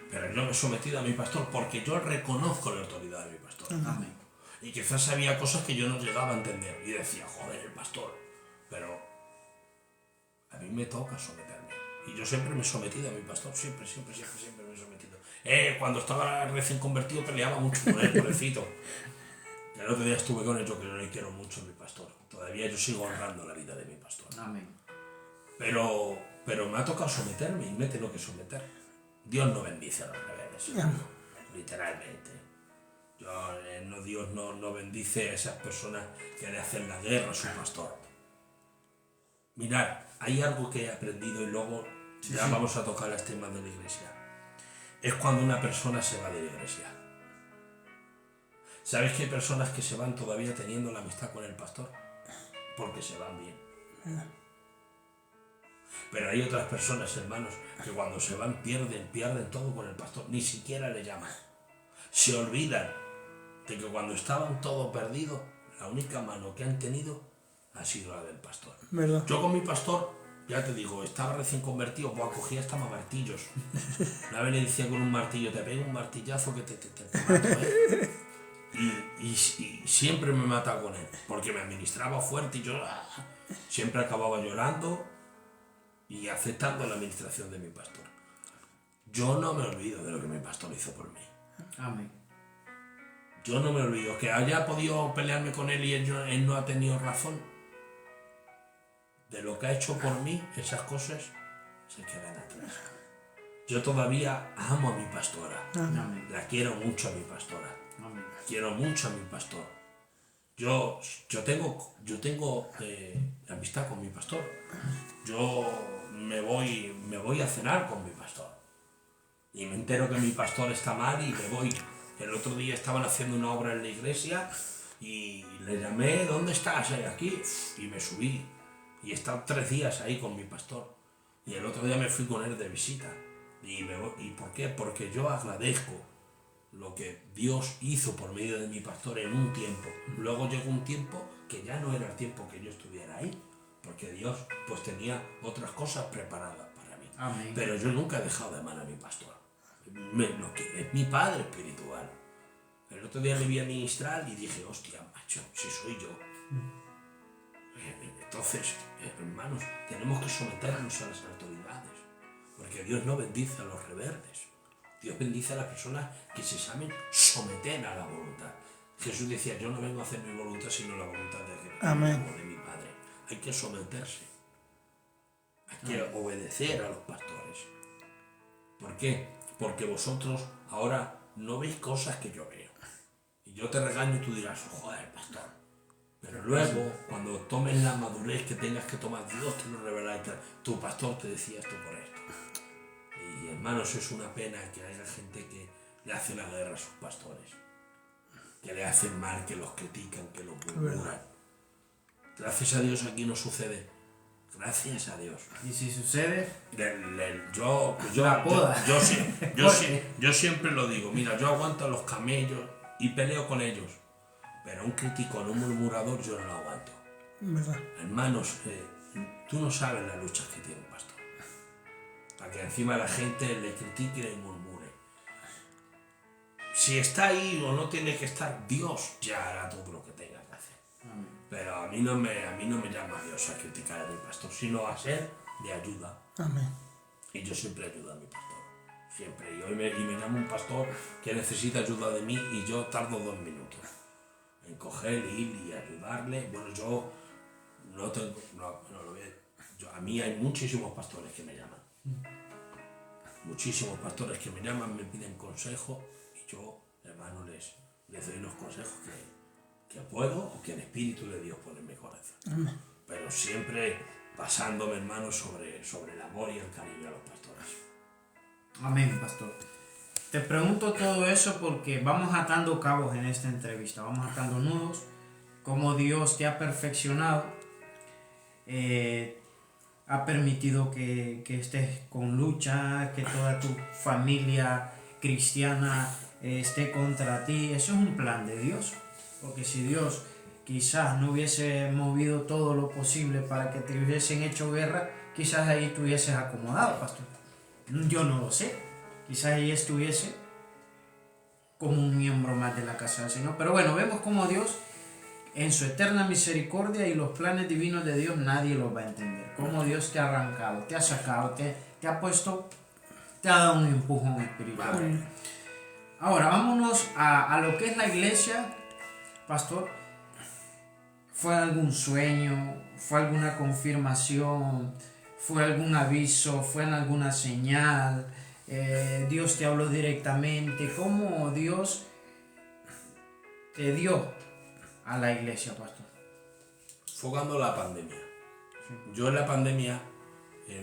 Pero yo me he sometido a mi pastor porque yo reconozco la autoridad de mi pastor. Amén. Y quizás había cosas que yo no llegaba a entender. Y decía, joder, el pastor. Pero a mí me toca someterme. Y yo siempre me he sometido a mi pastor. Siempre me he sometido. Cuando estaba recién convertido peleaba mucho con él, pobrecito. Y el otro día estuve con él, yo que no le quiero mucho a mi pastor. Todavía yo sigo honrando la vida de mi pastor. Amén. Pero me ha tocado someterme y me tengo que someter. Dios no bendice a los rebeldes, literalmente. Dios no bendice a esas personas que le hacen la guerra a su pastor. Mirad, hay algo que he aprendido y luego vamos a tocar los temas de la iglesia. Es cuando una persona se va de la iglesia. ¿Sabéis que hay personas que se van todavía teniendo la amistad con el pastor? Porque se van bien. Pero hay otras personas, hermanos, que cuando se van pierden todo con el pastor. Ni siquiera le llaman. Se olvidan de que cuando estaban todo perdido, la única mano que han tenido ha sido la del pastor. ¿Verdad? Yo con mi pastor, ya te digo, estaba recién convertido, cogía hasta martillos. Una vez le decía con un martillo, te pego un martillazo que te mato, ¿eh? Y siempre me mataba con él, porque me administraba fuerte y yo siempre acababa llorando y aceptando la administración de mi pastor. Yo no me olvido de lo que mi pastor hizo por mí. Amén. Yo no me olvido que haya podido pelearme con él y él no ha tenido razón. de lo que ha hecho por mí, esas cosas se quedan atrás. Yo todavía amo a mi pastora. Amén. La quiero mucho a mi pastora. Amén. Quiero mucho a mi pastor. Yo tengo amistad con mi pastor. Yo me voy a cenar con mi pastor. Y me entero que mi pastor está mal y me voy. El otro día estaban haciendo una obra en la iglesia y le llamé, ¿dónde estás? Aquí. Y me subí. Y he estado 3 días ahí con mi pastor. Y el otro día me fui con él de visita. ¿Y por qué? Porque yo agradezco lo que Dios hizo por medio de mi pastor en un tiempo. Luego llegó un tiempo que ya no era el tiempo que yo estuviera ahí, porque Dios pues tenía otras cosas preparadas para mí. Amén. Pero yo nunca he dejado de amar a mi pastor. Lo que es mi padre espiritual. El otro día le vi a ministrar y dije, hostia, macho, si soy yo. Entonces, hermanos, tenemos que someternos a las autoridades, porque Dios no bendice a los rebeldes. Dios bendice a las personas que se saben someter a la voluntad. Jesús decía, yo no vengo a hacer mi voluntad, sino la voluntad de Jesús, Amén. como de mi Padre. Hay que someterse. Hay que obedecer a los pastores. ¿Por qué? Porque vosotros ahora no veis cosas que yo veo. Y yo te regaño y tú dirás, joder, pastor. Pero luego, cuando tomes la madurez que tengas que tomar, Dios te lo revelará. Tu pastor te decía esto por esto. Y hermanos, es una pena que haya gente que le hace la guerra a sus pastores, que le hacen mal, que los critican, que los murmuran. Gracias a Dios aquí no sucede. Gracias a Dios. Y si sucede, la poda. Yo siempre lo digo, mira, yo aguanto a los camellos y peleo con ellos, pero un criticón, un murmurador, yo no lo aguanto. ¿Verdad? Hermanos, tú no sabes las luchas que tiene un pastor. Para que encima la gente le critique y le murmure. Si está ahí o no tiene que estar, Dios ya hará todo lo que tenga que hacer. Pero a mí no me llama Dios a criticar a mi pastor, sino a ser de ayuda. Amén. Y yo siempre ayudo a mi pastor. Siempre. Y me llama un pastor que necesita ayuda de mí y yo tardo 2 minutos en coger, ir y ayudarle. Bueno, yo no tengo... a mí hay muchísimos pastores que me llaman. Muchísimos pastores que me llaman, me piden consejo y yo, hermano, les doy los consejos que puedo o que el Espíritu de Dios pone en mi corazón. Amén. Pero siempre pasándome, hermano, sobre el amor y el cariño a los pastores. Amén, pastor. Te pregunto todo eso porque vamos atando cabos en esta entrevista, vamos atando nudos, cómo Dios te ha perfeccionado, ha permitido que estés con lucha, que toda tu familia cristiana esté contra ti. Eso es un plan de Dios, porque si Dios quizás no hubiese movido todo lo posible para que te hubiesen hecho guerra, quizás ahí te hubieses acomodado, pastor. Yo no lo sé, quizás ahí estuviese como un miembro más de la casa del Señor. Pero bueno, vemos como Dios, en su eterna misericordia y los planes divinos de Dios, nadie los va a entender. Cómo Dios te ha arrancado, te ha sacado, te ha puesto, te ha dado un empujón espiritual. Ahora, vámonos a lo que es la iglesia, pastor. ¿Fue algún sueño? ¿Fue alguna confirmación? ¿Fue algún aviso? ¿Fue en alguna señal? ¿Dios te habló directamente? ¿Cómo Dios te dio a la iglesia, pastor? Fue cuando la pandemia. Yo en la pandemia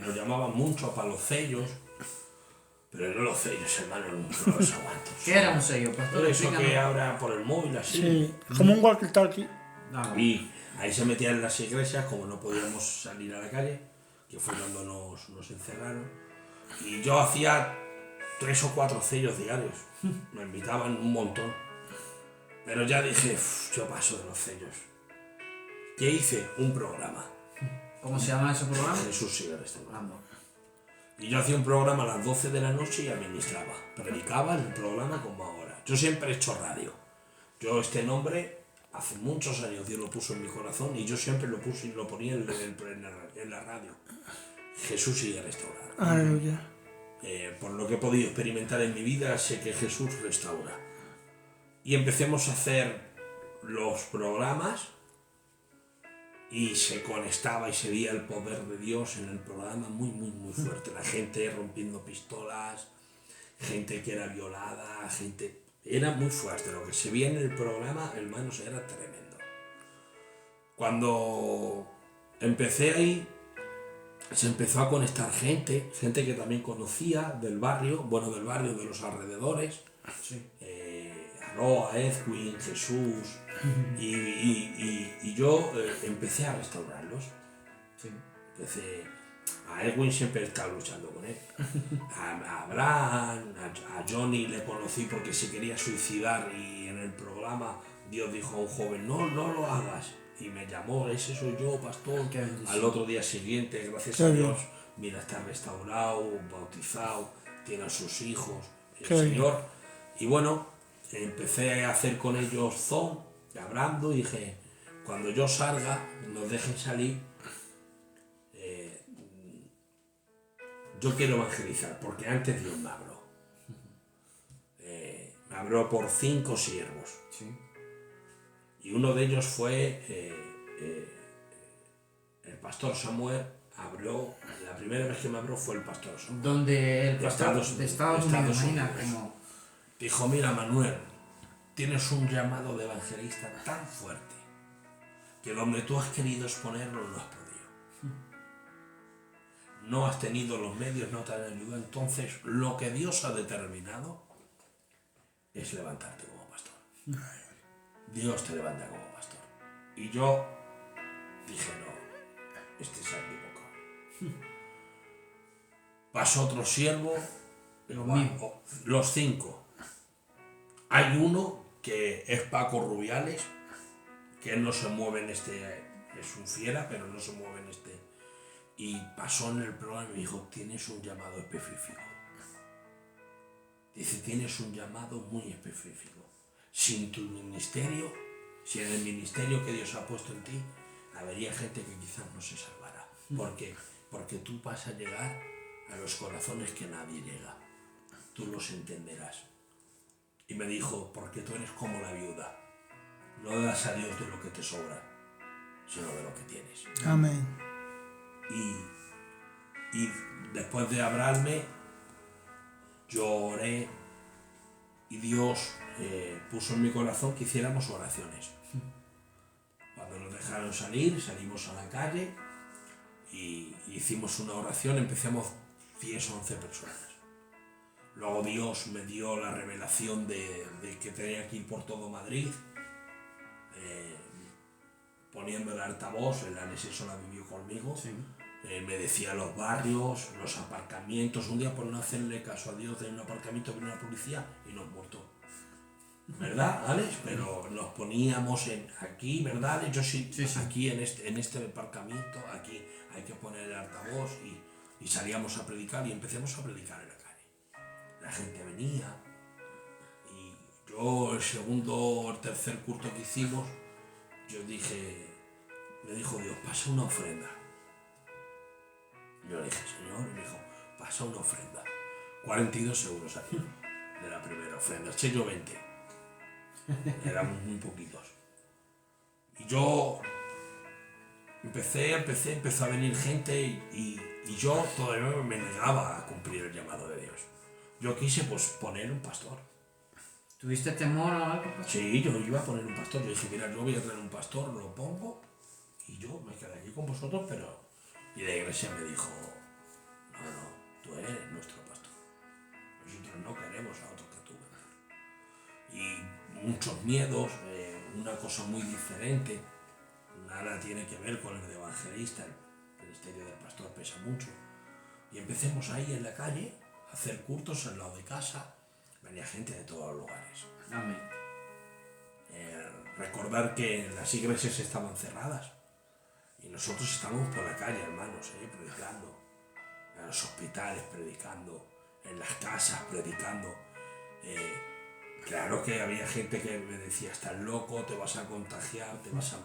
nos llamaban mucho para los sellos, pero no los sellos, hermano, no los aguanto. ¿Qué era un sello, pastor? Eso que ahora por el móvil así. Sí, como un walkie-talkie. Y ahí se metían en las iglesias, como no podíamos salir a la calle, que fue cuando nos encerraron. Y yo hacía 3 o 4 sellos diarios. Me invitaban un montón. Pero ya dije, yo paso de los sellos. ¿Qué hice? Un programa. ¿Cómo se llama ese programa? Jesús sigue restaurando. Y yo hacía un programa a las 12 de la noche y administraba. Predicaba el programa como ahora. Yo siempre he hecho radio. Yo este nombre, hace muchos años Dios lo puso en mi corazón y yo siempre lo puse y lo ponía en la radio. Jesús sigue restaurando. Aleluya. Por lo que he podido experimentar en mi vida, sé que Jesús restaura. Y empecemos a hacer los programas y se conectaba y se veía el poder de Dios en el programa muy fuerte. La gente rompiendo pistolas, gente que era violada, gente... Era muy fuerte. Lo que se veía en el programa, hermanos, era tremendo. Cuando empecé ahí, se empezó a conectar gente que también conocía del barrio, de los alrededores. Sí. Aroa, Edwin, Jesús, y yo empecé a restaurarlos. Sí. A Edwin siempre estaba luchando con él. A Abraham, a Johnny le conocí porque se quería suicidar y en el programa Dios dijo a un joven, no lo hagas. Y me llamó, ese soy yo, pastor. Al otro día siguiente, gracias a Dios, mira, está restaurado, bautizado, tiene a sus hijos, el Señor. Y bueno, empecé a hacer con ellos Zoom, hablando, y dije, cuando yo salga, nos dejen salir, yo quiero evangelizar, porque antes Dios me habló. Me habló por 5 siervos. Sí. Y uno de ellos fue el pastor Samuel. Habló, la primera vez que me habló fue el pastor Samuel. Donde el pastor de Estados Unidos, imagina, como... Dijo, mira Manuel, tienes un llamado de evangelista tan fuerte que donde tú has querido exponerlo no has podido. No has tenido los medios, no te han ayudado. Entonces, lo que Dios ha determinado es levantarte como pastor. Dios te levanta como pastor. Y yo dije, no, este se ha equivocado. Pasó otro siervo, los 5. Hay uno que es Paco Rubiales, que él no se mueve en este, es un fiera, pero no se mueve en este. Y pasó en el programa y me dijo, tienes un llamado específico. Dice, tienes un llamado muy específico. Sin tu ministerio, si en el ministerio que Dios ha puesto en ti, habría gente que quizás no se salvará. ¿Por qué? Porque tú vas a llegar a los corazones que nadie llega. Tú los entenderás. Y me dijo, porque tú eres como la viuda. No das a Dios de lo que te sobra, sino de lo que tienes. Amén. Y después de hablarme, yo oré y Dios puso en mi corazón que hiciéramos oraciones. Cuando nos dejaron salir, salimos a la calle y hicimos una oración, empezamos 10 o 11 personas. Luego Dios me dio la revelación de que tenía que ir por todo Madrid, poniendo el altavoz, el anexo la vivió conmigo. Sí. Me decía los barrios, los aparcamientos. Un día, por no hacerle caso a Dios, en un aparcamiento vino la policía y nos multó. ¿Verdad, Alex? Pero nos poníamos aquí, ¿verdad, Alex? Yo sí. Aquí en este aparcamiento, aquí hay que poner el altavoz y salíamos a predicar y empecemos a predicar en la calle. La gente venía y yo el segundo o el tercer culto que hicimos, yo dije, me dijo Dios, pasa una ofrenda. Yo le dije, Señor, y me dijo, pasa una ofrenda. 42 euros aquí de la primera ofrenda. Eché yo 20. Éramos muy poquitos. Y yo empezó a venir gente y yo todavía me negaba a cumplir el llamado de Dios. Yo quise pues poner un pastor. ¿Tuviste temor o algo? Sí, yo iba a poner un pastor. Yo dije, mira, yo voy a traer un pastor, lo pongo y yo me quedé aquí con vosotros, pero... Y la iglesia me dijo, no, tú eres nuestro pastor. Nosotros no queremos a otro que tú. Y muchos miedos, una cosa muy diferente. Nada tiene que ver con el de evangelista. El ministerio del pastor pesa mucho. Y empecemos ahí en la calle a hacer cultos al lado de casa. Venía gente de todos los lugares. Amén. Recordar que las iglesias estaban cerradas. Y nosotros estábamos por la calle, hermanos, predicando. En los hospitales predicando. En las casas predicando. Claro que había gente que me decía, estás loco, te vas a contagiar, te vas a...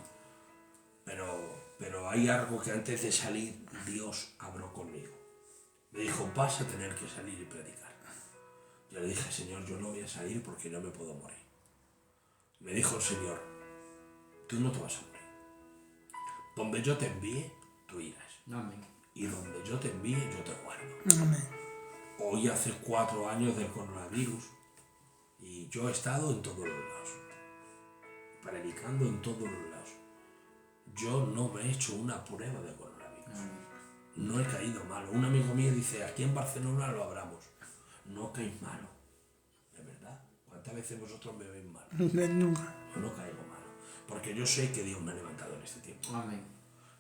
Pero hay algo que antes de salir Dios habló conmigo. Me dijo, vas a tener que salir y predicar. Yo le dije, Señor, yo no voy a salir porque no me puedo morir. Me dijo el Señor, tú no te vas a morir. Donde yo te envíe, tú irás. Amén. Y donde yo te envíe, yo te guardo. Amén. Hoy hace 4 años del coronavirus y yo he estado en todos los lados, predicando en todos los lados. Yo no me he hecho una prueba de coronavirus. No he caído malo. Un amigo mío dice, aquí en Barcelona lo abramos. No caéis malo. ¿De verdad? ¿Cuántas veces vosotros me veis malo? Nunca. Yo no caigo malo. Porque yo sé que Dios me ha levantado en este tiempo. Amén.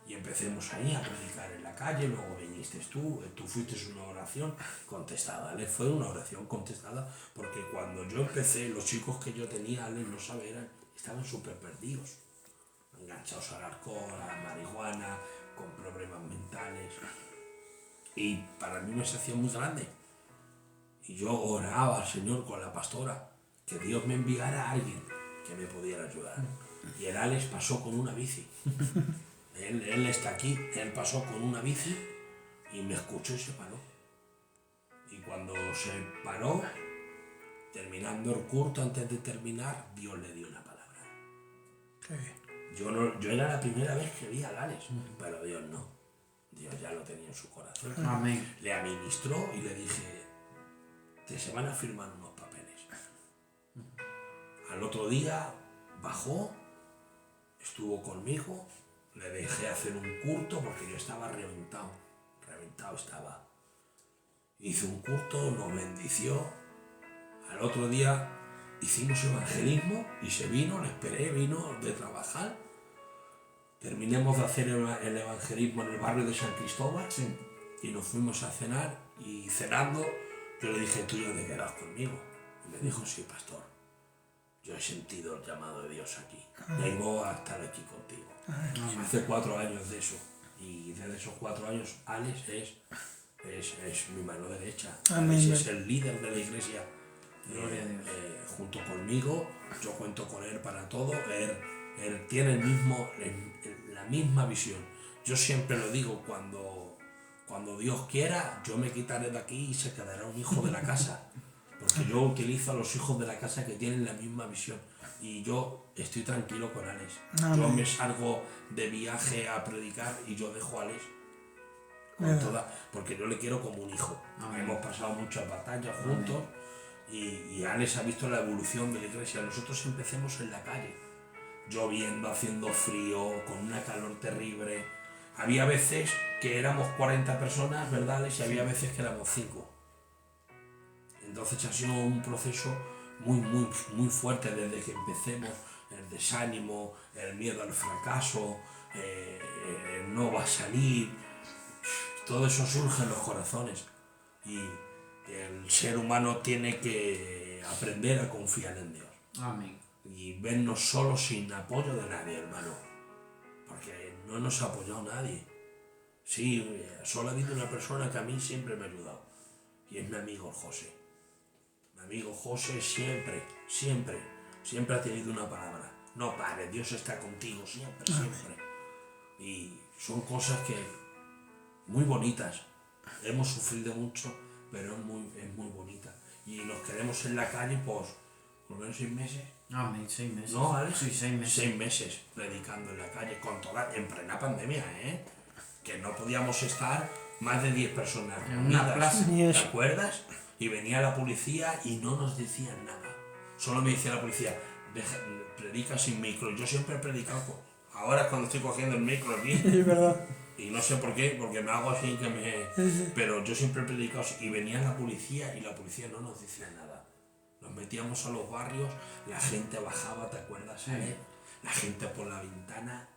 Y empecemos ahí a predicar en la calle, luego viniste tú fuiste una oración contestada. Ale fue una oración contestada porque cuando yo empecé, los chicos que yo tenía, Ale no sabe, estaban súper perdidos, enganchados al alcohol, a la marihuana, con problemas mentales. Y para mí una sensación muy grande. Y yo oraba al Señor con la pastora, que Dios me enviara a alguien que me pudiera ayudar. Y el Alex pasó con una bici. Él está aquí, él pasó con una bici y me escuchó y se paró. Y cuando se paró, terminando el culto, antes de terminar, Dios le dio una palabra. Qué bien. Yo era la primera vez que vi a Alex, pero Dios no. Dios ya lo tenía en su corazón. Amén. Le administró y le dije, se van a firmar unos papeles. Al otro día bajó, estuvo conmigo, le dejé hacer un culto porque yo estaba reventado estaba. Hice un culto, nos bendició. Al otro día hicimos evangelismo y se vino, le esperé, vino de trabajar. Terminemos de hacer el evangelismo en el barrio de San Cristóbal y nos fuimos a cenar y cenando yo le dije, ¿tú ya te quedas conmigo? Y me dijo, sí, pastor, yo he sentido el llamado de Dios aquí, vengo a estar aquí contigo. Hace 4 años de eso y desde esos 4 años Alex es mi mano derecha. Amén. Alex es el líder de la iglesia. Gloria a Dios. Junto conmigo, yo cuento con él para todo. Él tiene la misma visión. Yo siempre lo digo, cuando Dios quiera, yo me quitaré de aquí y se quedará un hijo de la casa. Porque yo utilizo a los hijos de la casa que tienen la misma visión. Y yo estoy tranquilo con Alex. Amén. Yo me salgo de viaje a predicar y yo dejo a Alex porque yo le quiero como un hijo. Amén. Hemos pasado muchas batallas juntos y Alex ha visto la evolución de la iglesia. Nosotros empecemos en la calle, lloviendo, haciendo frío, con una calor terrible. Había veces que éramos 40 personas, ¿verdad, Alex? Y había veces que éramos 5. Entonces ha sido un proceso muy fuerte desde que empecemos. El desánimo, el miedo al fracaso, el no va a salir, todo eso surge en los corazones. Y el ser humano tiene que aprender a confiar en Dios. Amén. Y vernos solos sin apoyo de nadie, hermano. Porque no nos ha apoyado nadie. Sí, solo ha habido una persona que a mí siempre me ha ayudado. Y es mi amigo José. Mi amigo José siempre ha tenido una palabra. No pares, Dios está contigo siempre. Y son cosas que muy bonitas. Hemos sufrido mucho, pero es muy bonita. Y nos quedemos en la calle por lo menos 6 meses. Amén, 6 meses. ¿No, Alex? Sí, 6 meses. 6 meses predicando en la calle, en plena pandemia, que no podíamos estar más de 10 personas En una reunidas, plaza. ¿te acuerdas? Y venía la policía y no nos decían nada. Solo me decía la policía, predica sin micro. Yo siempre he predicado. Ahora es cuando estoy cogiendo el micro aquí. Es verdad. Y no sé por qué, porque me hago así que me... Pero yo siempre he predicado y venía la policía y la policía no nos decía nada. Nos metíamos a los barrios, la gente bajaba, ¿te acuerdas? Sí. La gente por la ventana,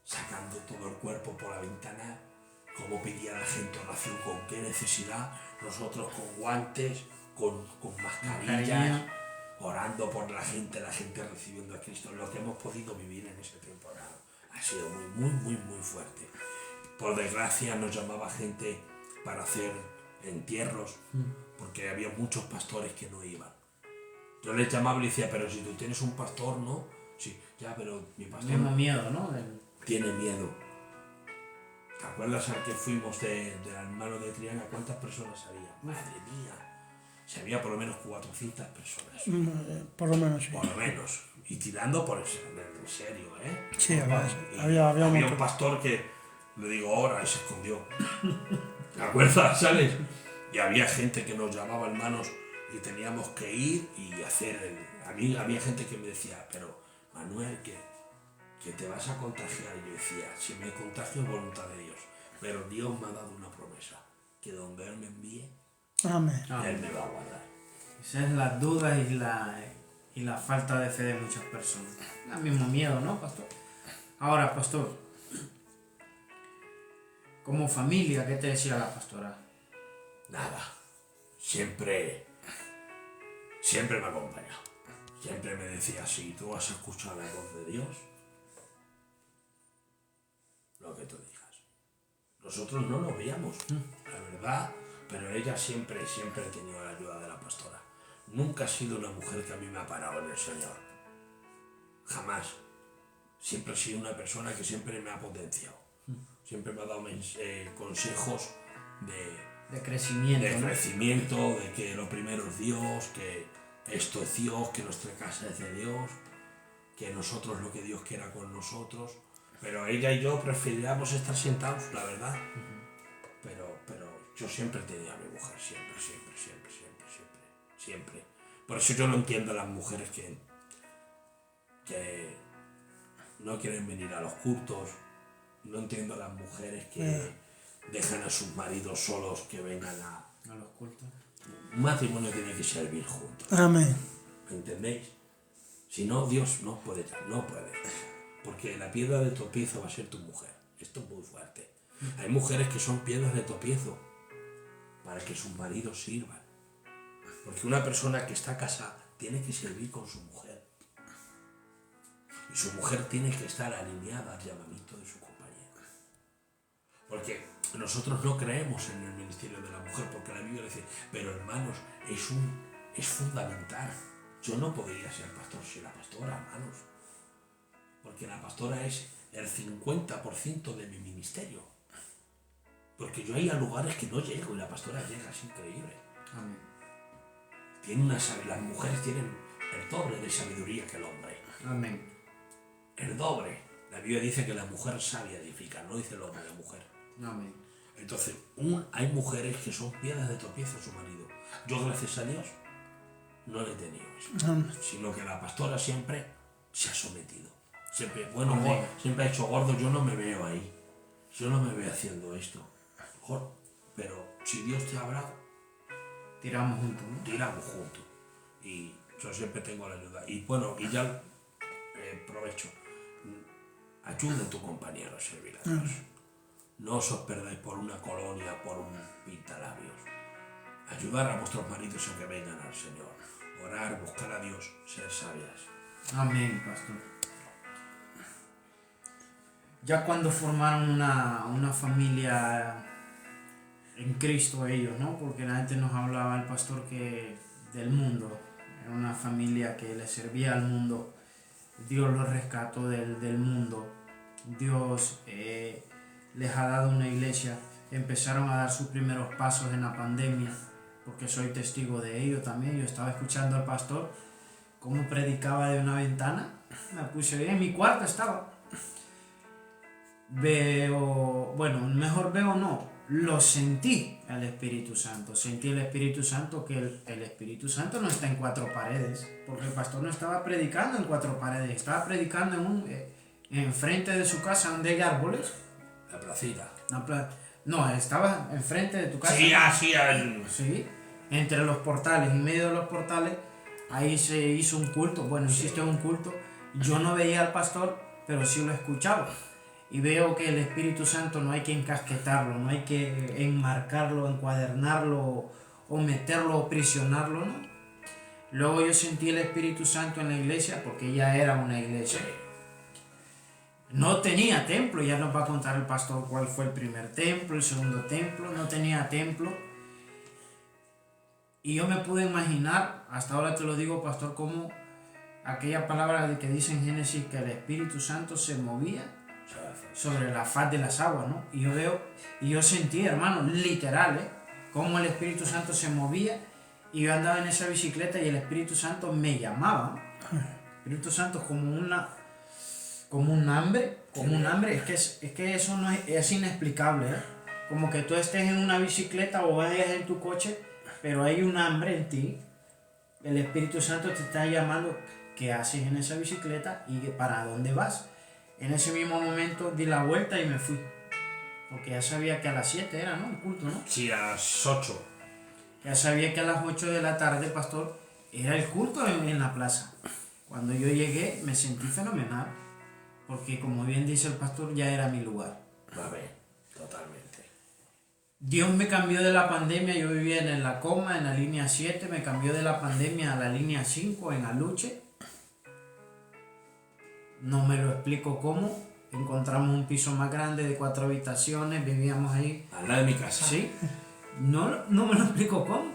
sacando todo el cuerpo por la ventana, como pedía la gente oración, con qué necesidad, nosotros con guantes, con mascarillas, orando por la gente recibiendo a Cristo. Lo que hemos podido vivir en ese tiempo ha sido muy fuerte. Por desgracia nos llamaba gente para hacer entierros, porque había muchos pastores que no iban. Yo les llamaba y decía, pero si tú tienes un pastor, ¿no? Sí, ya, pero mi pastor Mismo miedo, ¿no? tiene miedo. ¿Te acuerdas al que fuimos del hermano de Triana? ¿Cuántas personas había? Madre mía. Se había por lo menos 400 personas. Por lo menos, sí. Por lo menos. y tirando por el en serio, ¿eh? Sí, Y había un un montón. pastor que le digo ahora y se escondió. ¿Te acuerdas? ¿Sales? Y había gente que nos llamaba hermanos y teníamos que ir y hacer a mí había gente que me decía, pero Manuel, que te vas a contagiar. Y yo decía, si me contagio es voluntad de Dios. Pero Dios me ha dado una promesa, que donde Él me envíe, Amén. Él me va a guardar. Esa es la duda y la falta de fe de muchas personas. El mismo miedo, ¿no, pastor? Ahora, pastor, como familia, ¿qué te decía la pastora? Nada, siempre me ha acompañado. Siempre me decía, si tú vas a escuchar la voz de Dios, lo que tú digas. Nosotros no lo veíamos, la verdad, pero ella siempre ha tenido la ayuda de la pastora. Nunca ha sido una mujer que a mí me ha parado en el Señor. Jamás. Siempre ha sido una persona que siempre me ha potenciado. Siempre me ha dado consejos De crecimiento, de ¿no? crecimiento, de que lo primero es Dios, que esto es Dios, que nuestra casa es de Dios, que nosotros lo que Dios quiera con nosotros. Pero ella y yo preferiríamos estar sentados, la verdad. Pero yo siempre he tenido a mi mujer, siempre. Por eso yo no entiendo a las mujeres que no quieren venir a los cultos. No entiendo a las mujeres que dejan a sus maridos solos, que vengan A los cultos. Un matrimonio tiene que servir juntos. Amén. ¿Me entendéis? Si no, Dios no puede. Porque la piedra de tropiezo va a ser tu mujer. Esto es muy fuerte. Hay mujeres que son piedras de tropiezo para que sus maridos sirvan. Porque una persona que está casada tiene que servir con su mujer. Y su mujer tiene que estar alineada al llamamiento de su compañero. Porque nosotros no creemos en el ministerio de la mujer, porque la Biblia dice, pero hermanos, es fundamental. Yo no podría ser pastor sin la pastora, hermanos. Porque la pastora es el 50% de mi ministerio. Porque yo hay a lugares que no llego y la pastora llega, es increíble. Amén. Las mujeres tienen el doble de sabiduría que el hombre. Amén. El doble. La Biblia dice que la mujer sabia edifica, no dice el hombre, la mujer. Amén. Entonces, hay mujeres que son piedras de tropiezo a su marido. Yo, gracias a Dios, no le he tenido eso. Amén. Sino que la pastora siempre se ha sometido. Siempre, Amén. siempre ha hecho gordo, yo no me veo ahí. Yo no me veo haciendo esto. Pero si Dios te ha hablado, Tiramos juntos, ¿no? tiramos juntos. Y yo siempre tengo la ayuda. Y bueno, y ya aprovecho. Ayuda a tu compañero a servir a Dios. No os perdáis por una colonia, por un pintalabios. Ayudar a vuestros maridos a que vengan al Señor. Orar, buscar a Dios, ser sabias. Amén, pastor. Ya cuando formaron una familia en Cristo ellos, ¿no? Porque antes nos hablaba el pastor que del mundo, era una familia que le servía al mundo. Dios los rescató del mundo. Dios les ha dado una iglesia. Empezaron a dar sus primeros pasos en la pandemia, porque soy testigo de ello también. Yo estaba escuchando al pastor cómo predicaba de una ventana. Me puse bien, en mi cuarto estaba. Lo sentí el Espíritu Santo. Sentí el Espíritu Santo, que el Espíritu Santo no está en cuatro paredes, porque el pastor no estaba predicando en cuatro paredes, estaba predicando en frente de su casa donde hay árboles. La placita. No, estaba enfrente de tu casa. Sí, así. Sí, entre los portales, en medio de los portales, ahí se hizo un culto. Bueno, hiciste un culto. Yo no veía al pastor, pero sí lo escuchaba. Y veo que el Espíritu Santo no hay que encasquetarlo, no hay que enmarcarlo, encuadernarlo o meterlo o prisionarlo, ¿no? Luego yo sentí el Espíritu Santo en la iglesia, porque ya era una iglesia. No tenía templo, ya nos va a contar el pastor cuál fue el primer templo, el segundo templo, no tenía templo. Y yo me pude imaginar, hasta ahora te lo digo, pastor, como aquella palabra que dice en Génesis que el Espíritu Santo se movía sobre la faz de las aguas, ¿no? Y yo sentí, hermano, literal, cómo el Espíritu Santo se movía y yo andaba en esa bicicleta y el Espíritu Santo me llamaba. Espíritu Santo es como un hambre, es que eso no es inexplicable, ¿eh? Como que tú estés en una bicicleta o vayas en tu coche, pero hay un hambre en ti. El Espíritu Santo te está llamando qué haces en esa bicicleta y para dónde vas. En ese mismo momento di la vuelta y me fui, porque ya sabía que a las 7 era, ¿no? El culto, ¿no? Sí, a las 8. Ya sabía que a las 8 de la tarde, pastor, era el culto en la plaza. Cuando yo llegué me sentí fenomenal, porque como bien dice el pastor, ya era mi lugar. A ver, totalmente. Dios me cambió de la pandemia, yo vivía en la coma, en la línea 7, me cambió de la pandemia a la línea 5, en Aluche. No me lo explico cómo. Encontramos un piso más grande de 4 habitaciones, vivíamos ahí. Al lado de mi casa. Sí, no me lo explico cómo,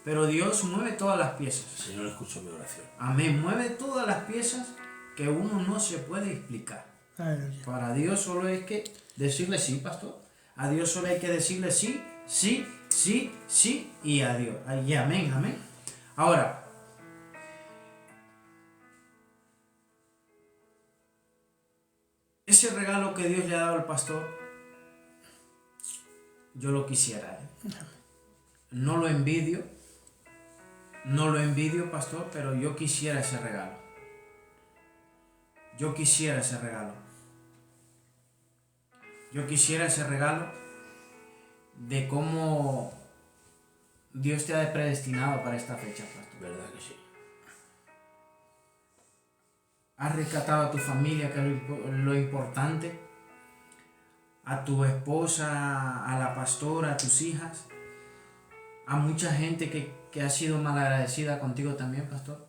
pero Dios mueve todas las piezas. El Señor escuchó mi oración. Amén, mueve todas las piezas que uno no se puede explicar. Aleluya. Para Dios solo hay que decirle sí, pastor. A Dios solo hay que decirle sí, sí, sí, sí y adiós. Y amén, amén. Ahora, ese regalo que Dios le ha dado al pastor, yo lo quisiera, ¿eh? No lo envidio, pastor, pero yo quisiera ese regalo. Yo quisiera ese regalo. Yo quisiera ese regalo de cómo Dios te ha predestinado para esta fecha, pastor. ¿Verdad que sí? Has rescatado a tu familia, que es lo importante, a tu esposa, a la pastora, a tus hijas, a mucha gente que ha sido malagradecida contigo también, pastor,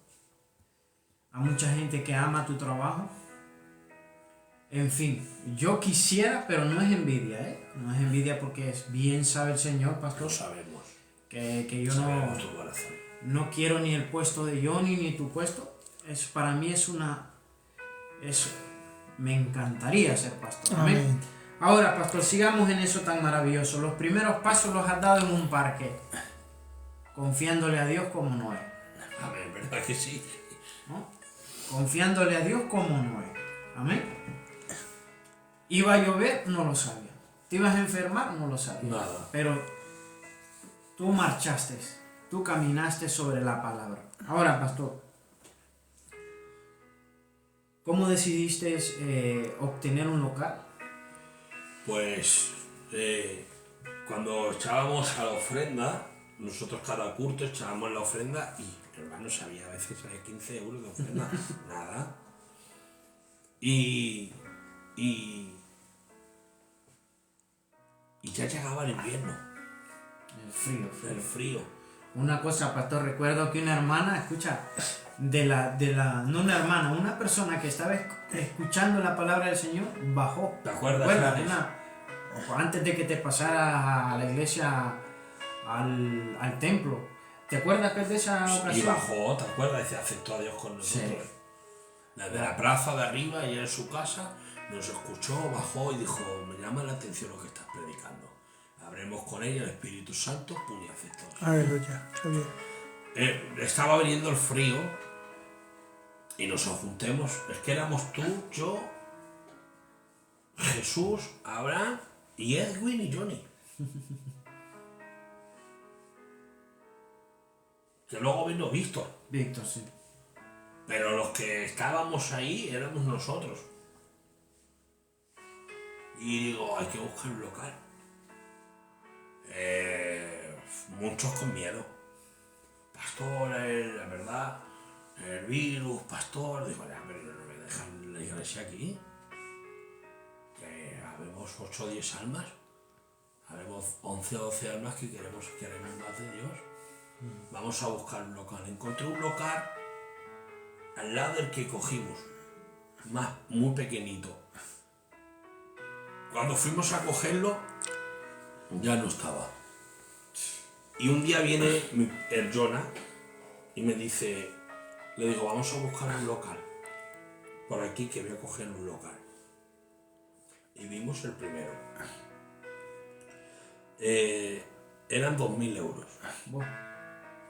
a mucha gente que ama tu trabajo. En fin, yo quisiera, pero no es envidia, ¿eh? No es envidia porque bien sabe el Señor, pastor, Lo sabemos. que yo Sabemos tu corazón. no quiero ni el puesto de Johnny ni tu puesto. Para mí me encantaría ser pastor. Amén. Amén. Ahora, pastor, sigamos en eso tan maravilloso. Los primeros pasos los has dado en un parque, confiándole a Dios como Noé, Amén, ¿verdad que sí? ¿no? Confiándole a Dios como Noé. Amén. ¿Iba a llover? No lo sabía. ¿Te ibas a enfermar? No lo sabía. Nada. Pero tú marchaste, tú caminaste sobre la palabra. Ahora, pastor, ¿cómo decidiste obtener un local? Pues cuando echábamos a la ofrenda, nosotros cada culto echábamos la ofrenda y, hermanos, había a veces 15 euros de ofrenda, nada. Y ya llegaba el invierno, el frío. Una cosa, pastor, recuerdo que una hermana, escucha, no una hermana, una persona que estaba escuchando la palabra del Señor, bajó. ¿Te acuerdas, Alex? Antes de que te pasara a la iglesia, al templo. ¿Te acuerdas que es de esa ocasión? Y bajó, ¿te acuerdas? Dice, aceptó a Dios con nosotros. Sí. Desde la plaza de arriba, y en su casa, nos escuchó, bajó y dijo, me llama la atención lo que estás predicando. Habremos con ella el Espíritu Santo, pum, y aceptó. Aleluya. Qué bien. Estaba viniendo el frío y nos juntemos. Es que éramos tú, yo, Jesús, Abraham y Edwin y Johnny. Que luego vino Víctor. Víctor, sí. Pero los que estábamos ahí éramos nosotros. Y digo, hay que buscar un local. Muchos con miedo. Pastor, la verdad, el virus, pastor. Digo, ya, pero no me dejan la iglesia aquí. Que habemos 8 o 10 almas. Habemos 11 o 12 almas que queremos más de Dios. Vamos a buscar un local. Encontré un local al lado del que cogimos, muy pequeñito. Cuando fuimos a cogerlo, ya no estaba. Y un día viene el Jonah y me dice, le digo, vamos a buscar un local por aquí, que voy a coger un local. Y vimos el primero. Eran 2.000 euros. Bueno,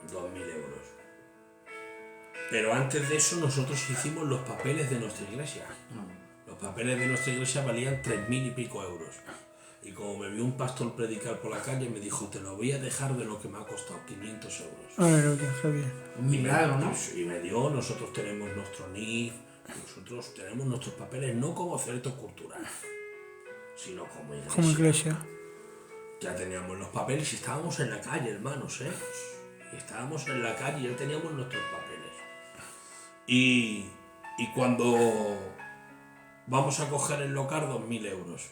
2.000 euros. Pero antes de eso nosotros hicimos los papeles de nuestra iglesia. Los papeles de nuestra iglesia valían 3.000 y pico euros. Y como me vio un pastor predicar por la calle, me dijo, te lo voy a dejar de lo que me ha costado, 500 euros. Aleluya, Javier. Un milagro, ¿no? Y me dio, nosotros tenemos nuestro NIF, nosotros tenemos nuestros papeles no como cierto cultural, sino como iglesia. Como iglesia. Ya teníamos los papeles y estábamos en la calle, hermanos, ¿eh? Y estábamos en la calle y ya teníamos nuestros papeles. Y cuando vamos a coger el local, 2.000 euros.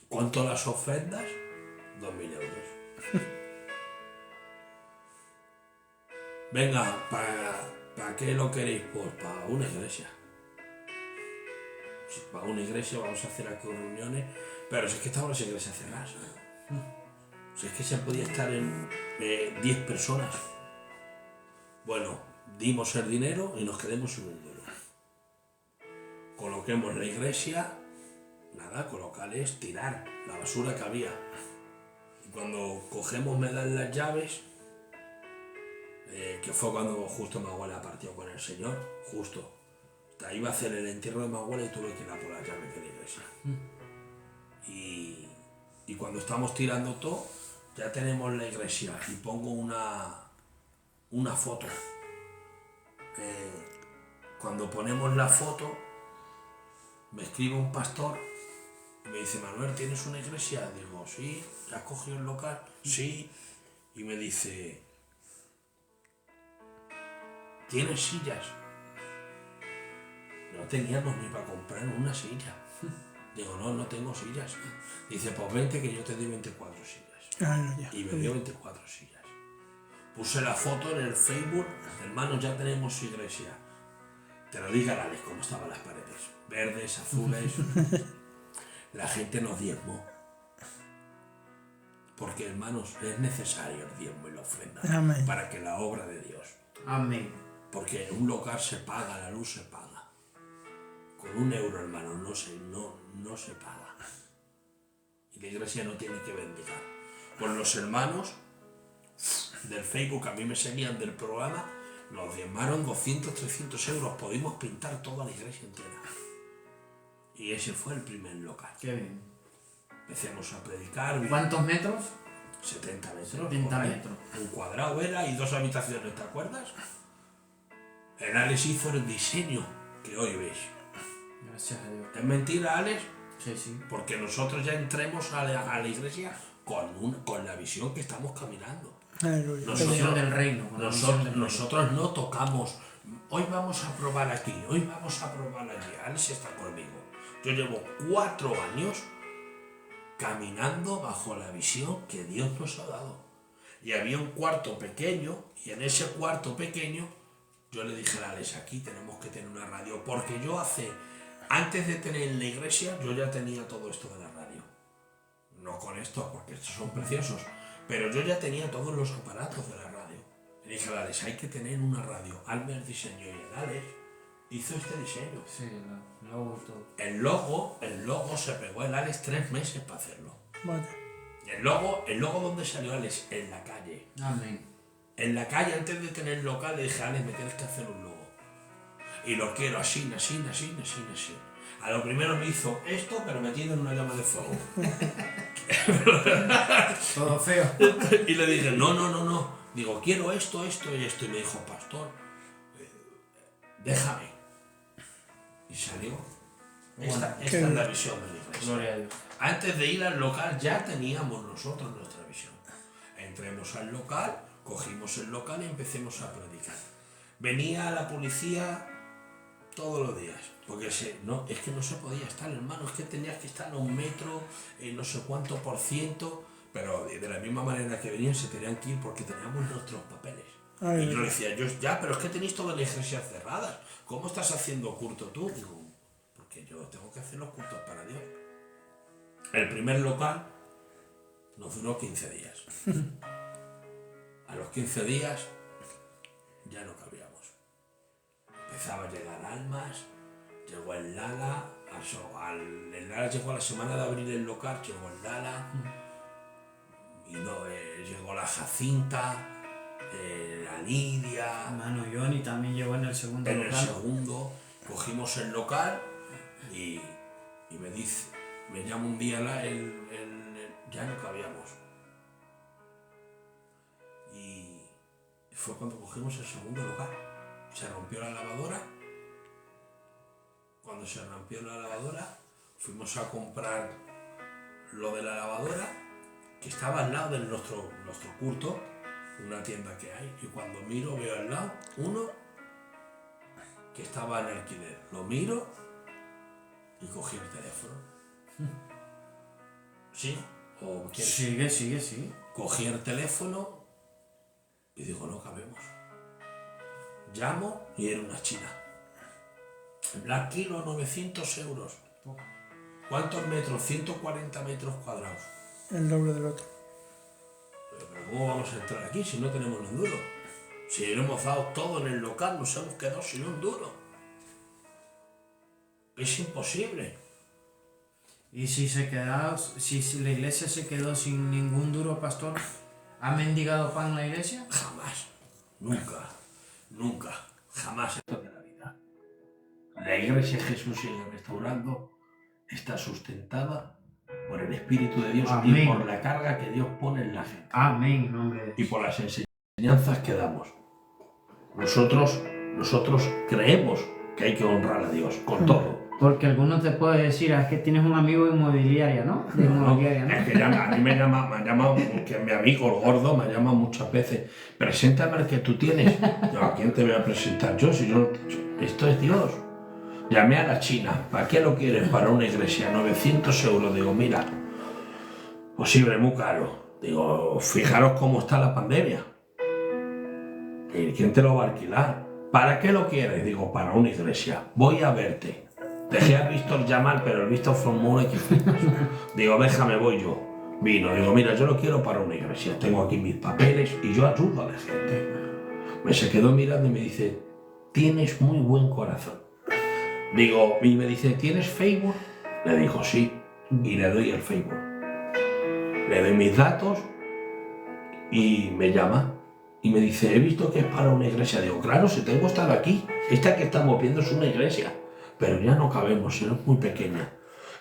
¿Cuánto las ofrendas? 2.000 euros. Venga, ¿para qué lo queréis? Pues para una iglesia. Si para una iglesia vamos a hacer aquí reuniones, pero si es que estaban las iglesias cerradas. Si es que se podía estar en 10 personas. Bueno, dimos el dinero y nos quedamos sin un duro. Coloquemos la iglesia, nada, colocarles, tirar la basura que había. Y cuando cogemos me dan las llaves, que fue cuando justo mi abuela partió con el Señor, justo. Iba a hacer el entierro de mi abuela y tuve que ir a por las llaves de la iglesia. Y cuando estamos tirando todo, ya tenemos la iglesia y pongo una foto. Cuando ponemos la foto, me escribe un pastor y me dice, Manuel, ¿tienes una iglesia? Digo, sí. ¿Has cogido el local? Sí. Y me dice, ¿tienes sillas? No teníamos ni para comprar una silla. Digo, no tengo sillas. Dice, pues 20 que yo te doy 24 sillas. Aleluya. Y me dio 24 sillas. Puse la foto en el Facebook, hermanos, ya tenemos su iglesia. Te lo diga, Alex, cómo estaban las paredes. Verdes, azules. La gente nos diezmó. Porque, hermanos, es necesario el diezmo y la ofrenda. Amén. Para que la obra de Dios. Amén. Porque en un local se paga, la luz se paga. Con 1 euro, hermano, no se paga. Y la iglesia no tiene que bendigar. Pues los hermanos del Facebook, a mí me seguían del programa, nos diezmaron 200, 300 euros. Pudimos pintar toda la iglesia entera. Y ese fue el primer local. Qué bien. Empecemos a predicar. ¿Cuántos metros? 70 metros. 70 por ahí. metros. Un cuadrado era y 2 habitaciones, ¿te acuerdas? El Alex hizo el diseño que hoy veis. Gracias a Dios. ¿Es mentira, Alex? Sí, sí. Porque nosotros ya entremos a la iglesia con la visión que estamos caminando. Aleluya. Nosotros- Visión del reino. con la visión del reino. Nosotros no tocamos, hoy vamos a probar aquí, hoy vamos a probar allí. Alex está conmigo. Yo llevo 4 años caminando bajo la visión que Dios nos ha dado. Y había un cuarto pequeño, y en ese cuarto pequeño yo le dije a Alex, aquí tenemos que tener una radio, porque yo antes de tener la iglesia, yo ya tenía todo esto de la radio. No con esto, porque estos son preciosos, pero yo ya tenía todos los aparatos de la radio. Le dije a Alex, hay que tener una radio. Albert diseñó y el Alex hizo este diseño. Sí, luego todo. El logo se pegó el Alex 3 meses para hacerlo. Vaya. El logo ¿dónde salió Alex? En la calle. Amén. En la calle, antes de tener el local, le dije, Alex, me tienes que hacer un logo. Y lo quiero así. A lo primero me hizo esto, pero metido en una llama de fuego. Todo feo. Y le dije, no. Digo, quiero esto y esto. Y me dijo, pastor, déjame. Y salió. Esta es la visión de la iglesia. Gloria a Dios. Antes de ir al local ya teníamos nosotros nuestra visión. Entremos al local, cogimos el local y empecemos a predicar. Venía la policía todos los días, porque es que no se podía estar, hermano, es que tenías que estar a 1 metro, no sé cuánto %, pero de la misma manera que venían se tenían que ir porque teníamos nuestros papeles. Ay, Y yo le decía, pero es que tenéis todas las iglesias cerradas, ¿cómo estás haciendo culto tú? Digo, porque yo tengo que hacer los cultos para Dios. El primer local nos duró 15 días. A los 15 días ya no cabíamos. Empezaba a llegar almas, llegó el Lala, el Lala llegó a la semana de abrir el local, llegó el Lala, y llegó la Jacinta, Lidia. Hermano Johnny también llegó en el segundo En el local. segundo cogimos el local y me llama un día ya no cabíamos. Y fue cuando cogimos el segundo local. Se rompió la lavadora. Cuando se rompió la lavadora, fuimos a comprar lo de la lavadora, que estaba al lado de nuestro culto, una tienda que hay. Y cuando miro, veo al lado uno que estaba en alquiler. Lo miro y cogí el teléfono. ¿Sí? ¿O quieres? Sigue. Cogí el teléfono y digo, no cabemos. Llamo y era una china. La kilo, 900 euros. ¿Cuántos metros? 140 metros cuadrados. El doble del otro. Pero ¿cómo vamos a entrar aquí si no tenemos ni un duro? Si lo hemos dado todo en el local, nos hemos quedado sin un duro. Es imposible. Y si la iglesia se quedó sin ningún duro, pastor, ¿ha mendigado pan la iglesia? Jamás. Nunca. Jamás. Esto de la vida. La iglesia Jesús sigue restaurando. Está sustentada por el Espíritu de Dios. Amén. Y por la carga que Dios pone en la gente. Amén, en nombre de Y por las enseñanzas que damos. Nosotros creemos que hay que honrar a Dios con todo. Porque alguno te puede decir, es que tienes un amigo inmobiliaria, ¿no? De inmobiliaria, ¿no? Es que a mí me ha llamado, que mi amigo el gordo me ha llamado muchas veces. Preséntame al que tú tienes. Yo, ¿a quién te voy a presentar yo? Esto es Dios. Llamé a la China. ¿Para qué lo quieres? Para una iglesia. 900 euros. Digo, mira, posible, muy caro. Digo, fijaros cómo está la pandemia. ¿Y quién te lo va a alquilar? ¿Para qué lo quieres? Digo, para una iglesia. Voy a verte. Dejé a Víctor llamar, pero el Víctor formó un equipo. Digo, déjame, voy yo. Vino, digo, mira, yo lo quiero para una iglesia. Tengo aquí mis papeles y yo ayudo a la gente. Me se quedó mirando y me dice, tienes muy buen corazón. Digo, y me dice, ¿tienes Facebook? Le digo, sí. Y le doy el Facebook. Le doy mis datos y me llama. Y me dice, he visto que es para una iglesia. Digo, claro, si tengo que estar aquí. Esta que estamos viendo es una iglesia. Pero ya no cabemos, si no es muy pequeña.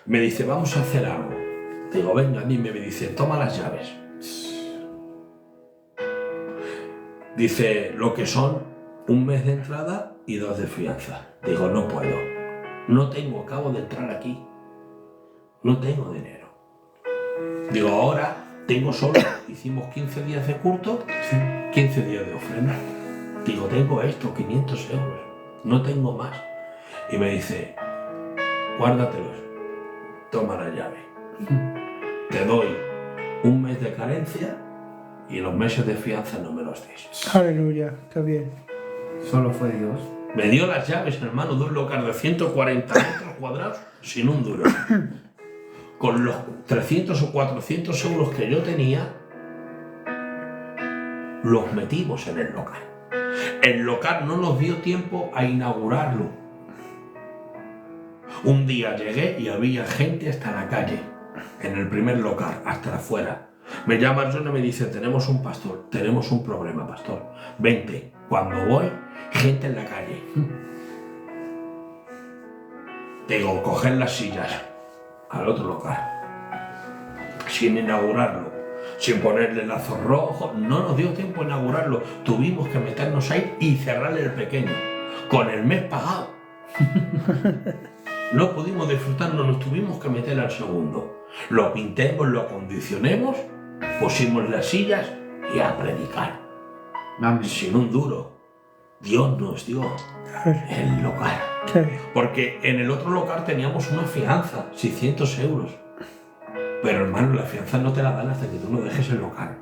Me dice, vamos a hacer algo. Digo, venga, dime, me dice, toma las llaves. Dice, lo que son 1 mes de entrada y 2 de fianza. Digo, no puedo. No tengo, acabo de entrar aquí. No tengo dinero. Digo, ahora tengo solo, hicimos 15 días de culto, 15 días de ofrenda. Digo, tengo esto, 500 euros. No tengo más. Y me dice, guárdatelos, toma la llave. Te doy 1 mes de carencia y los meses de fianza no me los des. Aleluya, está bien. Solo fue Dios. Me dio las llaves, hermano, de un local de 140 metros cuadrados sin un duro. Con los 300 o 400 euros que yo tenía, los metimos en el local. El local no nos dio tiempo a inaugurarlo. Un día llegué y había gente hasta la calle, en el primer local, hasta afuera. Me llama John y me dice, tenemos un pastor, tenemos un problema, pastor. Vente. Cuando voy, gente en la calle. Digo, coger las sillas al otro local. Sin inaugurarlo, sin ponerle lazos rojos. No nos dio tiempo a inaugurarlo. Tuvimos que meternos ahí y cerrarle el pequeño, con el mes pagado. No pudimos disfrutarlo, nos tuvimos que meter al segundo. Lo pintemos, lo acondicionemos, pusimos las sillas y a predicar. Amén. Sin un duro. Dios nos dio el local. Porque en el otro local teníamos una fianza, 600 euros. Pero hermano, la fianza no te la dan hasta que tú no dejes el local.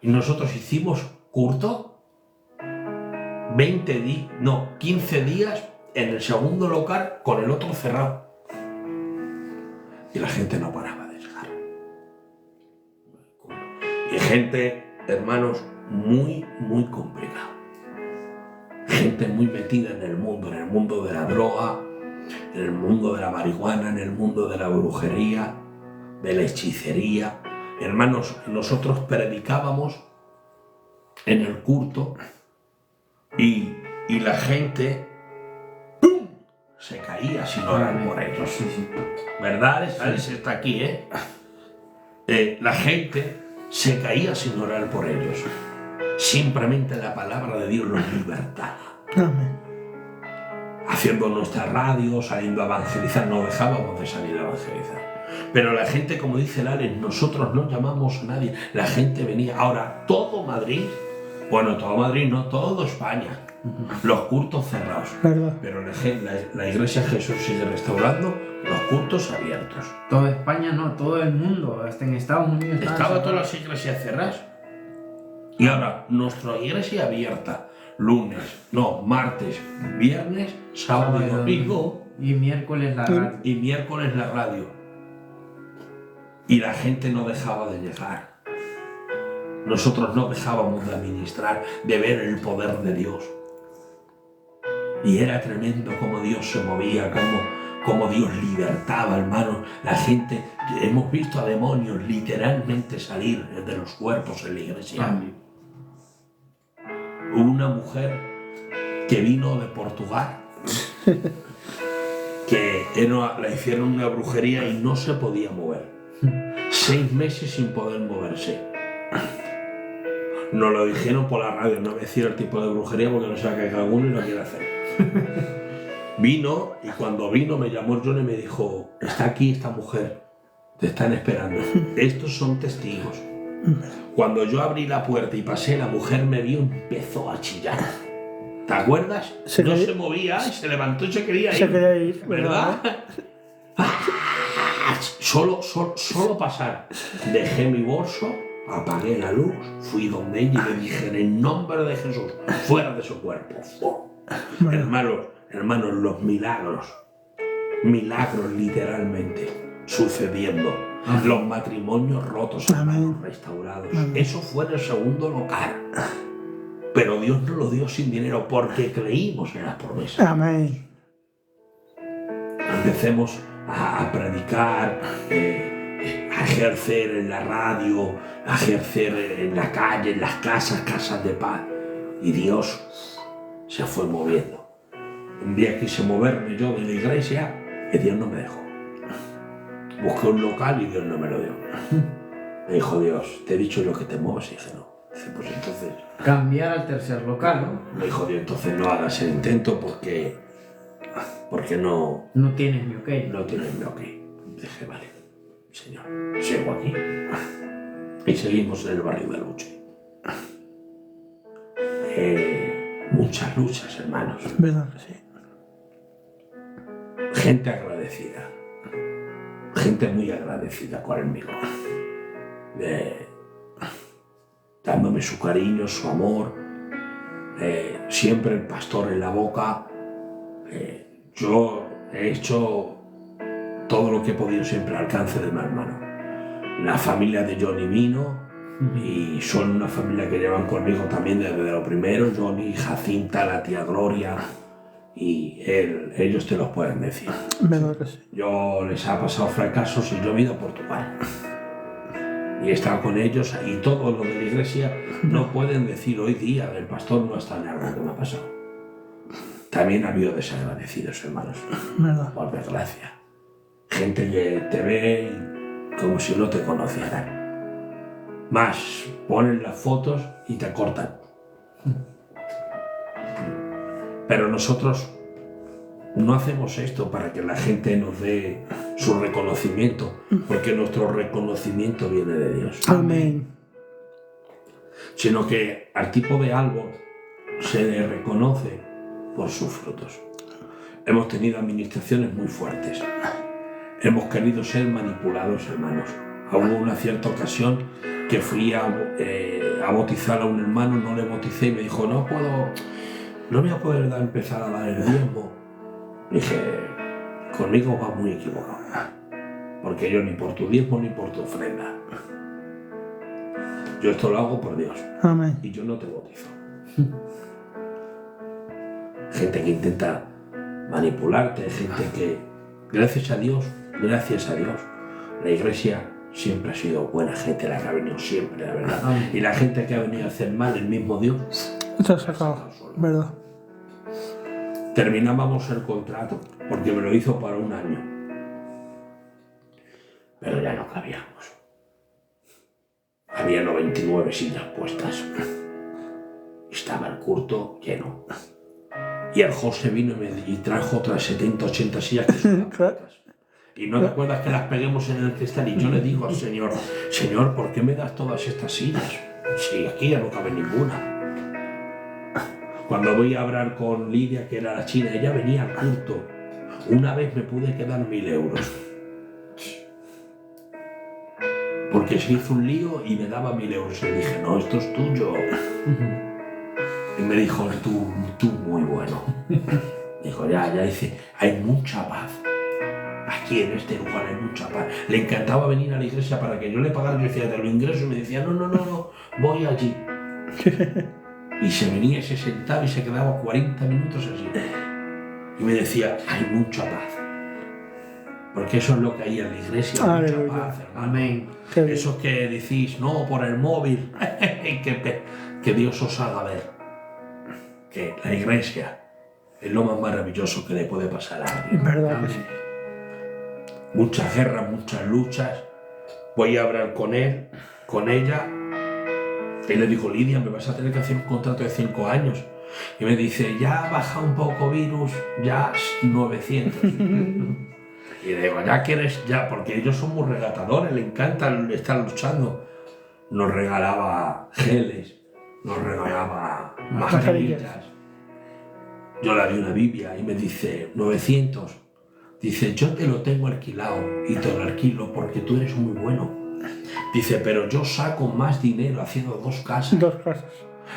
Y nosotros hicimos culto 15 días en el segundo local con el otro cerrado. Y la gente no paraba de llegar. Y gente, hermanos, muy, muy complicada. Gente muy metida en el mundo de la droga, en el mundo de la marihuana, en el mundo de la brujería, de la hechicería. Hermanos, nosotros predicábamos en el culto y la gente ¡pum!, se caía sin orar por ellos. Sí, sí. ¿Verdad? Alex está aquí, la gente se caía sin orar por ellos. Simplemente la palabra de Dios los libertaba. Amén. Haciendo nuestra radio, saliendo a evangelizar, no dejábamos de salir a evangelizar. Pero la gente, como dice el Alex, nosotros no llamamos a nadie. La gente venía. Ahora, todo Madrid, bueno, todo Madrid, no, todo España, los cultos cerrados. ¿Verdad? Pero la Iglesia Jesús sigue restaurando los cultos abiertos. Toda España no, todo el mundo, hasta en Estados Unidos. Estaba todas las iglesias cerradas. Y ahora, nuestra iglesia abierta, martes, viernes, sábado y domingo. Y miércoles la radio. Y miércoles la radio. Y la gente no dejaba de llegar. Nosotros no dejábamos de administrar, de ver el poder de Dios. Y era tremendo cómo Dios se movía, cómo Dios libertaba, hermano. La gente, hemos visto a demonios literalmente salir de los cuerpos en la iglesia. Amén. Hubo una mujer que vino de Portugal, que le hicieron una brujería y no se podía mover. 6 meses sin poder moverse. Nos lo dijeron por la radio, no me decía el tipo de brujería porque no sabe que alguno y lo quiere hacer. Vino, y cuando vino me llamó John y me dijo: está aquí esta mujer, te están esperando. Estos son testigos. Cuando yo abrí la puerta y pasé, la mujer me vio y empezó a chillar. ¿Te acuerdas? Se movía y se levantó y se quería ir. Se quería ir, ¿verdad? Solo pasar. Dejé mi bolso, apagué la luz, fui donde ella y le dije: en el nombre de Jesús, fuera de su cuerpo. Hermanos, los milagros literalmente sucediendo. Los matrimonios rotos, hermanos, restaurados. Eso fue en el segundo local. Pero Dios nos lo dio sin dinero porque creímos en las promesas. Amén. Empecemos a predicar, a ejercer en la radio, a ejercer en la calle, en las casas de paz. Y Dios se fue moviendo. Un día quise moverme yo de la iglesia y Dios no me dejó. Busqué un local y Dios no me lo dio. Me dijo Dios: te he dicho lo que te mueves. Y dije: no. Dice: pues entonces... cambiar al tercer local, ¿no? Me dijo Dios: entonces no hagas el intento porque no... no tienes mi ok. No tienes mi ok. Dije: vale, Señor, sigo aquí. Y seguimos en el barrio de Luche. Muchas luchas, hermanos. ¿Verdad que sí? Gente agradecida. Gente muy agradecida conmigo. Dándome su cariño, su amor. Siempre el pastor en la boca. Yo he hecho todo lo que he podido siempre al alcance de mi hermano. La familia de Johnny vino y son una familia que llevan conmigo también desde lo primero. Johnny, Jacinta, la tía Gloria y ellos te los pueden decir. ¿Verdad que sí? Yo les ha pasado fracasos y yo he ido a Portugal. Y he estado con ellos y todos los de la iglesia no pueden decir hoy día el pastor no está en algo que me ha pasado. También ha habido desagradecidos, hermanos. ¿Verdad? Por desgracia. Gente que te ve como si no te conocieran. Más, ponen las fotos y te cortan. Pero nosotros no hacemos esto para que la gente nos dé su reconocimiento, porque nuestro reconocimiento viene de Dios. Amén. Sino que al tipo de árbol se le reconoce por sus frutos. Hemos tenido administraciones muy fuertes. Hemos querido ser manipulados, hermanos. Hubo una cierta ocasión que fui a bautizar a un hermano, no le bauticé y me dijo: no voy a poder empezar a dar el diezmo. Dije: conmigo va muy equivocado, porque yo ni por tu diezmo ni por tu ofrenda. Yo esto lo hago por Dios. Amén. Y yo no te bautizo. Gente que intenta manipularte, gente que, gracias a Dios, la iglesia siempre ha sido buena gente la que ha venido siempre, la verdad. Amén. Y la gente que ha venido a hacer mal, el mismo Dios. Te has sacado, ¿verdad? Terminábamos el contrato, porque me lo hizo para 1 año. Pero ya no cabíamos. Había 99 sillas puestas. Estaba el curto lleno. Y el José vino y trajo otras 70, 80 sillas que son las puertas. Y no te acuerdas que las peguemos en el cristal. Y yo le digo al Señor, Señor, ¿por qué me das todas estas sillas? Si aquí ya no cabe ninguna. Cuando voy a hablar con Lidia, que era la china, ella venía al culto. Una vez me pude quedar 1000 euros. Porque se hizo un lío y me daba 1000 euros. Y le dije, no, esto es tuyo. Y me dijo, tú muy bueno. Dijo, ya, dice, hay mucha paz. Aquí en este lugar hay mucha paz. Le encantaba venir a la iglesia para que yo le pagara. Yo decía, te lo ingreso. Y me decía, no, voy allí. Y se venía, se sentaba y se quedaba 40 minutos así. Y me decía, hay mucha paz. Porque eso es lo que hay en la iglesia, mucha Aleluya. paz, hermano. Amén. Qué bien. Eso que decís, no, por el móvil, que Dios os haga ver que la iglesia es lo más maravilloso que le puede pasar a alguien. ¿Verdad que sí? Muchas guerras, muchas luchas. Voy a hablar con él, con ella. Y le digo, Lidia, me vas a tener que hacer un contrato de 5 años. Y me dice, ya baja un poco virus, ya 900. Y le digo, ya quieres, ya, porque ellos son muy regatadores, le encanta estar luchando. Nos regalaba geles, nos regalaba mascarillas. Yo le di una Biblia y me dice, 900. Dice, yo te lo tengo alquilado y te lo alquilo porque tú eres muy bueno. Dice, pero yo saco más dinero haciendo 2 casas. 2 casas.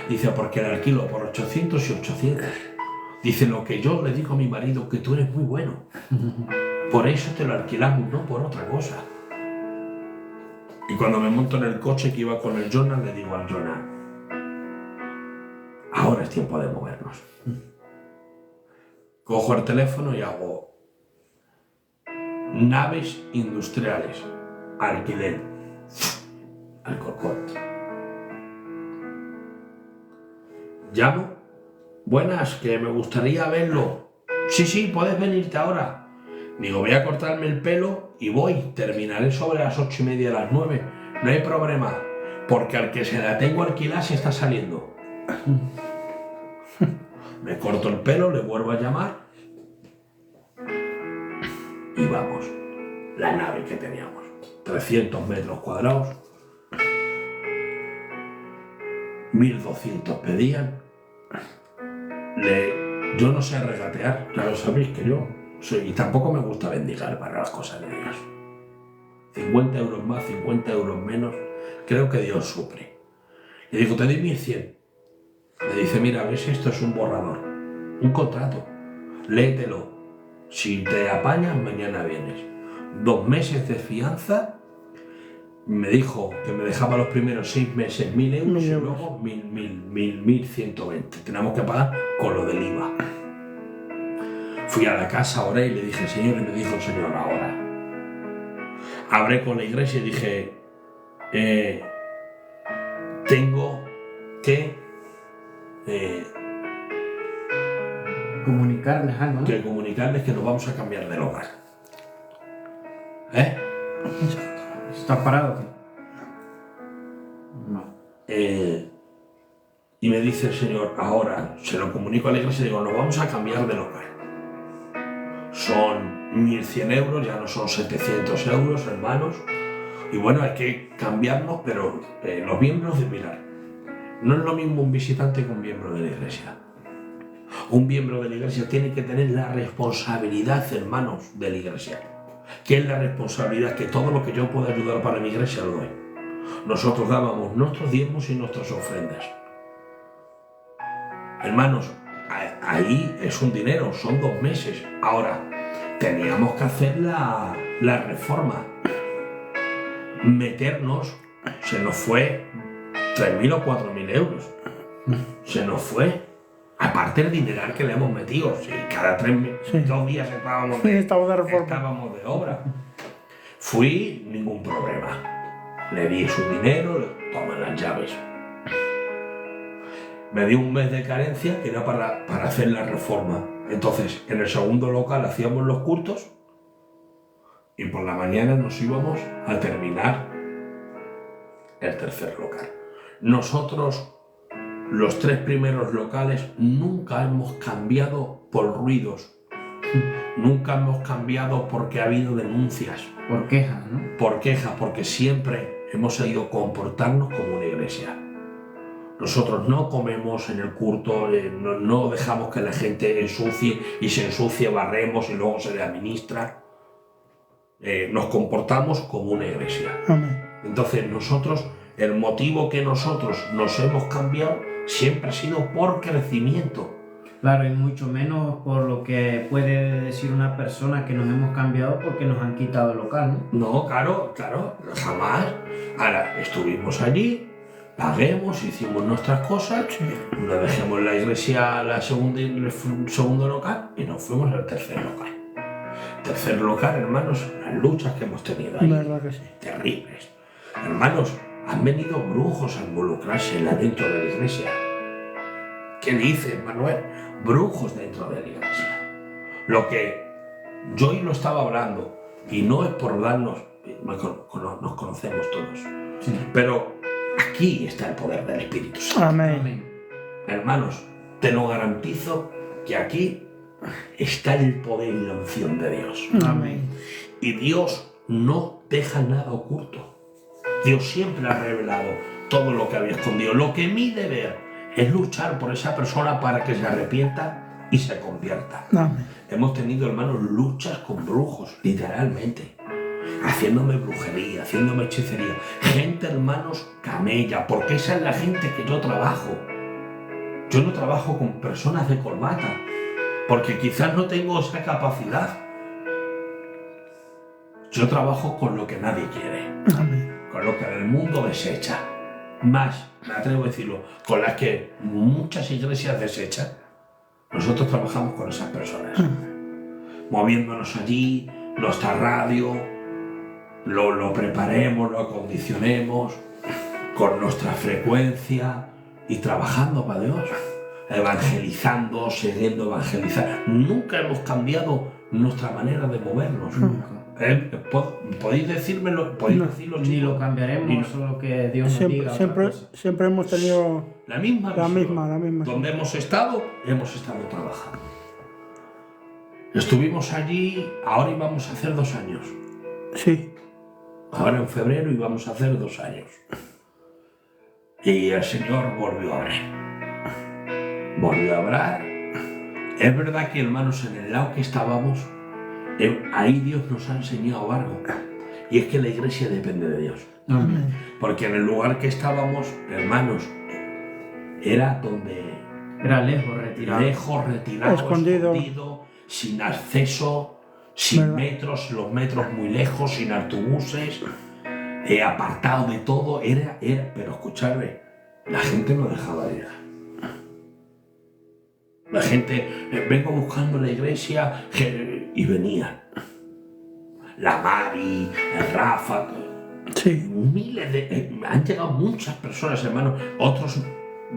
Dice, porque el alquilo por 800 y 800. Dice, lo que yo le digo a mi marido, que tú eres muy bueno. Por eso te lo alquilamos, no por otra cosa. Y cuando me monto en el coche que iba con el Jonah, le digo al Jonah, ahora es tiempo de movernos. Cojo el teléfono y hago naves industriales, alquiler, Alcorcón. Llamo, buenas, que me gustaría verlo. Sí, puedes venirte ahora. Digo, voy a cortarme el pelo y voy. Terminaré sobre las 8:30, a las 9. No hay problema, porque al que se la tengo alquilada se está saliendo. Me corto el pelo, le vuelvo a llamar y vamos. La nave que teníamos, 300 metros cuadrados, 1200 pedían. Yo no sé regatear, ya lo sabéis que yo soy, y tampoco me gusta bendigar para las cosas de Dios. 50 euros más, 50 euros menos, creo que Dios suple. Le digo, te doy 1100. Me dice, mira, ves, esto es un borrador, un contrato, léetelo. Si te apañas, mañana vienes. 2 meses de fianza. Me dijo que me dejaba los primeros 6 meses 1000 euros y luego 1120. Tenemos que pagar con lo del IVA. Fui a la casa, oré y le dije, Señor, y me dijo el Señor, ahora. Hablé con la iglesia y dije, tengo que Comunicarles algo, ¿no? que comunicarles que nos vamos a cambiar de lugar. ¿Eh? ¿Estás parado o qué? No. Y me dice el Señor, ahora se lo comunico a la iglesia y digo, nos vamos a cambiar de lugar. Son 1100 euros, ya no son 700 euros, hermanos. Y bueno, hay que cambiarnos, pero los miembros de mirar. No es lo mismo un visitante que un miembro de la iglesia. Un miembro de la iglesia tiene que tener la responsabilidad, hermanos, de la iglesia. ¿Qué es la responsabilidad? Que todo lo que yo pueda ayudar para mi iglesia lo doy. Nosotros dábamos nuestros diezmos y nuestras ofrendas. Hermanos, ahí es un dinero, son 2 meses. Ahora, teníamos que hacer la reforma. Meternos, se nos fue 3.000 o 4.000 euros. Se nos fue. Aparte el dineral que le hemos metido. Sí, cada 2 días estábamos Estamos de reforma. estábamos de obra. Fui, ningún problema. Le di su dinero, le toman las llaves. Me dio un mes de carencia que era para hacer la reforma. Entonces, en el segundo local hacíamos los cultos y por la mañana nos íbamos a terminar el tercer local. Nosotros, los 3 primeros locales, nunca hemos cambiado por ruidos. Nunca hemos cambiado porque ha habido denuncias. Por quejas, ¿no? Por quejas, porque siempre hemos sabido comportarnos como una iglesia. Nosotros no comemos en el culto, no dejamos que la gente ensucie y se ensucie, barremos y luego se le administra. Nos comportamos como una iglesia. Amén. Entonces nosotros, el motivo que nosotros nos hemos cambiado siempre ha sido por crecimiento. Claro, y mucho menos por lo que puede decir una persona que nos hemos cambiado porque nos han quitado el local, ¿no? No, claro, jamás. Ahora, estuvimos allí, paguemos, hicimos nuestras cosas, nos dejemos la iglesia, el segundo local y nos fuimos al tercer local. Tercer local, hermanos, las luchas que hemos tenido ahí, Verdad que sí. terribles. Hermanos, han venido brujos a involucrarse dentro de la iglesia. ¿Qué dices, Manuel? Brujos dentro de la iglesia. Lo que yo hoy lo estaba hablando, y no es por darnos, nos conocemos todos, Sí. pero aquí está el poder del Espíritu Santo. Amén. Hermanos, te lo garantizo que aquí está el poder y la unción de Dios. Amén. Y Dios no deja nada oculto. Dios siempre ha revelado todo lo que había escondido. Lo que mi deber es luchar por esa persona para que se arrepienta y se convierta. Amén. Hemos tenido, hermanos, luchas con brujos, literalmente. Haciéndome brujería, haciéndome hechicería. Gente, hermanos, camella, porque esa es la gente que yo trabajo. Yo no trabajo con personas de corbata, porque quizás no tengo esa capacidad. Yo trabajo con lo que nadie quiere, Amén. con lo que el mundo desecha. Más, me atrevo a decirlo, con las que muchas iglesias desechan. Nosotros trabajamos con esas personas, moviéndonos allí, nuestra radio, lo preparemos, lo acondicionemos, con nuestra frecuencia y trabajando para Dios, evangelizando, siguiendo evangelizar. Nunca hemos cambiado nuestra manera de movernos. ¿Podéis decírmelo? ¿Podéis decirlo, Ni chicos? lo cambiaremos, Ni lo- solo que Dios nos diga otra Siempre, cosa. siempre hemos tenido La misma la visión. misma. Donde hemos estado trabajando. Estuvimos allí, ahora íbamos a hacer 2 años. Sí. Ahora en febrero íbamos a hacer 2 años. Y el Señor volvió a hablar. Volvió a hablar. Es verdad que, hermanos, en el lado que estábamos, ahí Dios nos ha enseñado algo. Y es que la iglesia depende de Dios. Amén. Porque en el lugar que estábamos, hermanos, era donde Era lejos, retirado. lejos, retirado, Escondido. escondido, sin acceso, sin ¿Verdad? metros, los metros muy lejos, sin autobuses, apartado de todo. Pero escuchadme, la gente no dejaba de ir. La gente, vengo buscando la iglesia, y venían. La Mari, el Rafa, Sí. miles de... han llegado muchas personas, hermanos. Otros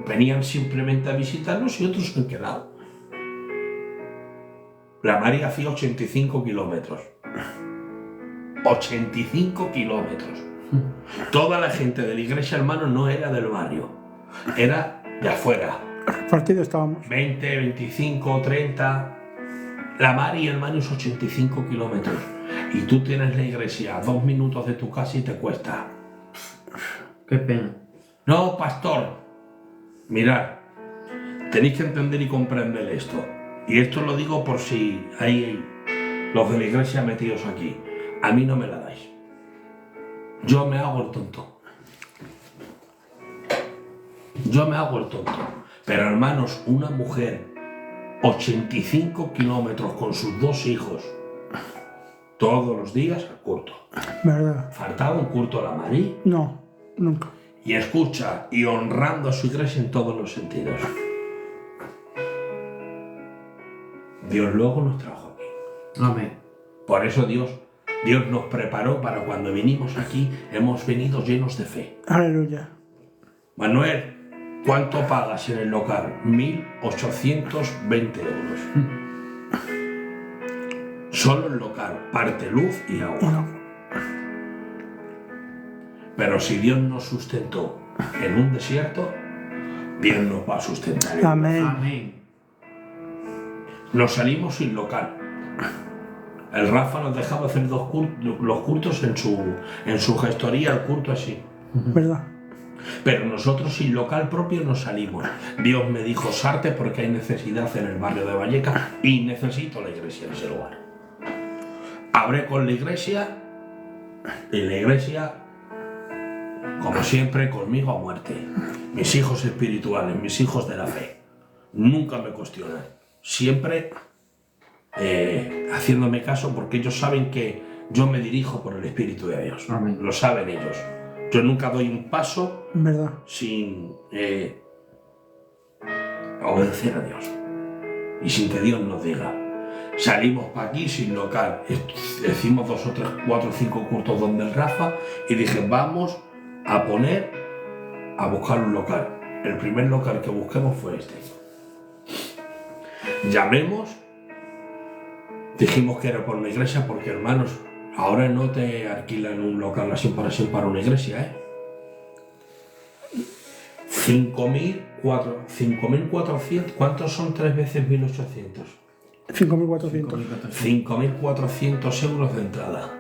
venían simplemente a visitarnos y otros se han quedado. La Mari hacía 85 kilómetros. 85 kilómetros. Toda la gente de la iglesia, hermano, no era del barrio. Era de afuera. Repartidos estábamos. 20, 25, 30. La Mari, hermano, es 85 kilómetros. Y tú tienes la iglesia a 2 minutos de tu casa y te cuesta. Qué pena. No, pastor. Mirad, tenéis que entender y comprender esto. Y esto lo digo por si hay los de la iglesia metidos aquí. A mí no me la dais. Yo me hago el tonto. Yo me hago el tonto. Pero, hermanos, una mujer, 85 kilómetros con sus 2 hijos, todos los días al culto. ¿Verdad? Faltaba un culto a la Mari. No, nunca. Y escucha, y honrando a su iglesia en todos los sentidos. Dios luego nos trajo aquí. Amén. Por eso Dios Dios nos preparó para cuando vinimos aquí, hemos venido llenos de fe. Aleluya. Manuel, ¿cuánto pagas en el local? 1.820 euros. Solo el local, parte luz y agua. No. Pero si Dios nos sustentó en un desierto, Dios nos va a sustentar. Amén. Amén. Nos salimos sin local. El Rafa nos dejaba hacer los cultos en su gestoría, el culto así. ¿Verdad? Pero nosotros sin local propio nos salimos. Dios me dijo, salte porque hay necesidad en el barrio de Valleca y necesito la iglesia en ese lugar. Hablé con la iglesia y la iglesia, como siempre, conmigo a muerte. Mis hijos espirituales, mis hijos de la fe, nunca me cuestionan. Siempre haciéndome caso porque ellos saben que yo me dirijo por el Espíritu de Dios. Amén. Lo saben ellos. Yo nunca doy un paso ¿Verdad? sin obedecer a Dios y sin que Dios nos diga. Salimos para aquí sin local. Hicimos 2 o 3, 4 o 5 cultos donde el Rafa y dije, vamos a buscar un local. El primer local que busquemos fue este. Llamemos, dijimos que era por una iglesia porque, hermanos, ahora no te alquilan un local así para una iglesia, ¿eh? 5.400, ¿cuántos son 3 veces 1.800? 5.400. 5.400 euros de entrada.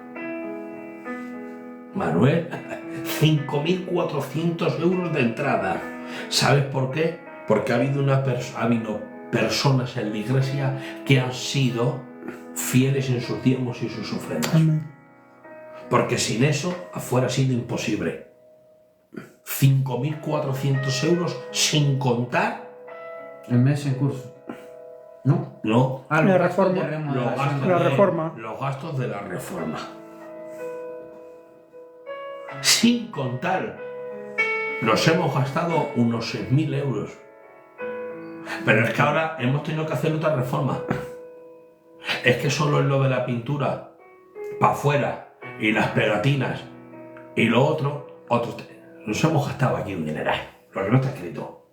Manuel, 5.400 euros de entrada. ¿Sabes por qué? Porque ha habido personas en la iglesia que han sido fieles en sus diezmos y sus ofrendas. Amén. Porque sin eso fuera sido imposible. 5.400 euros sin contar. El mes en curso. ¿No? No, Ah, La los gastos reforma. de remodelación. La reforma. Los gastos de la reforma. Sin contar. Nos hemos gastado unos 6.000 euros. Pero es que ahora hemos tenido que hacer otra reforma. Es que solo es lo de la pintura para afuera y las pegatinas y lo otro, nos hemos gastado aquí un dineral, lo que no está escrito.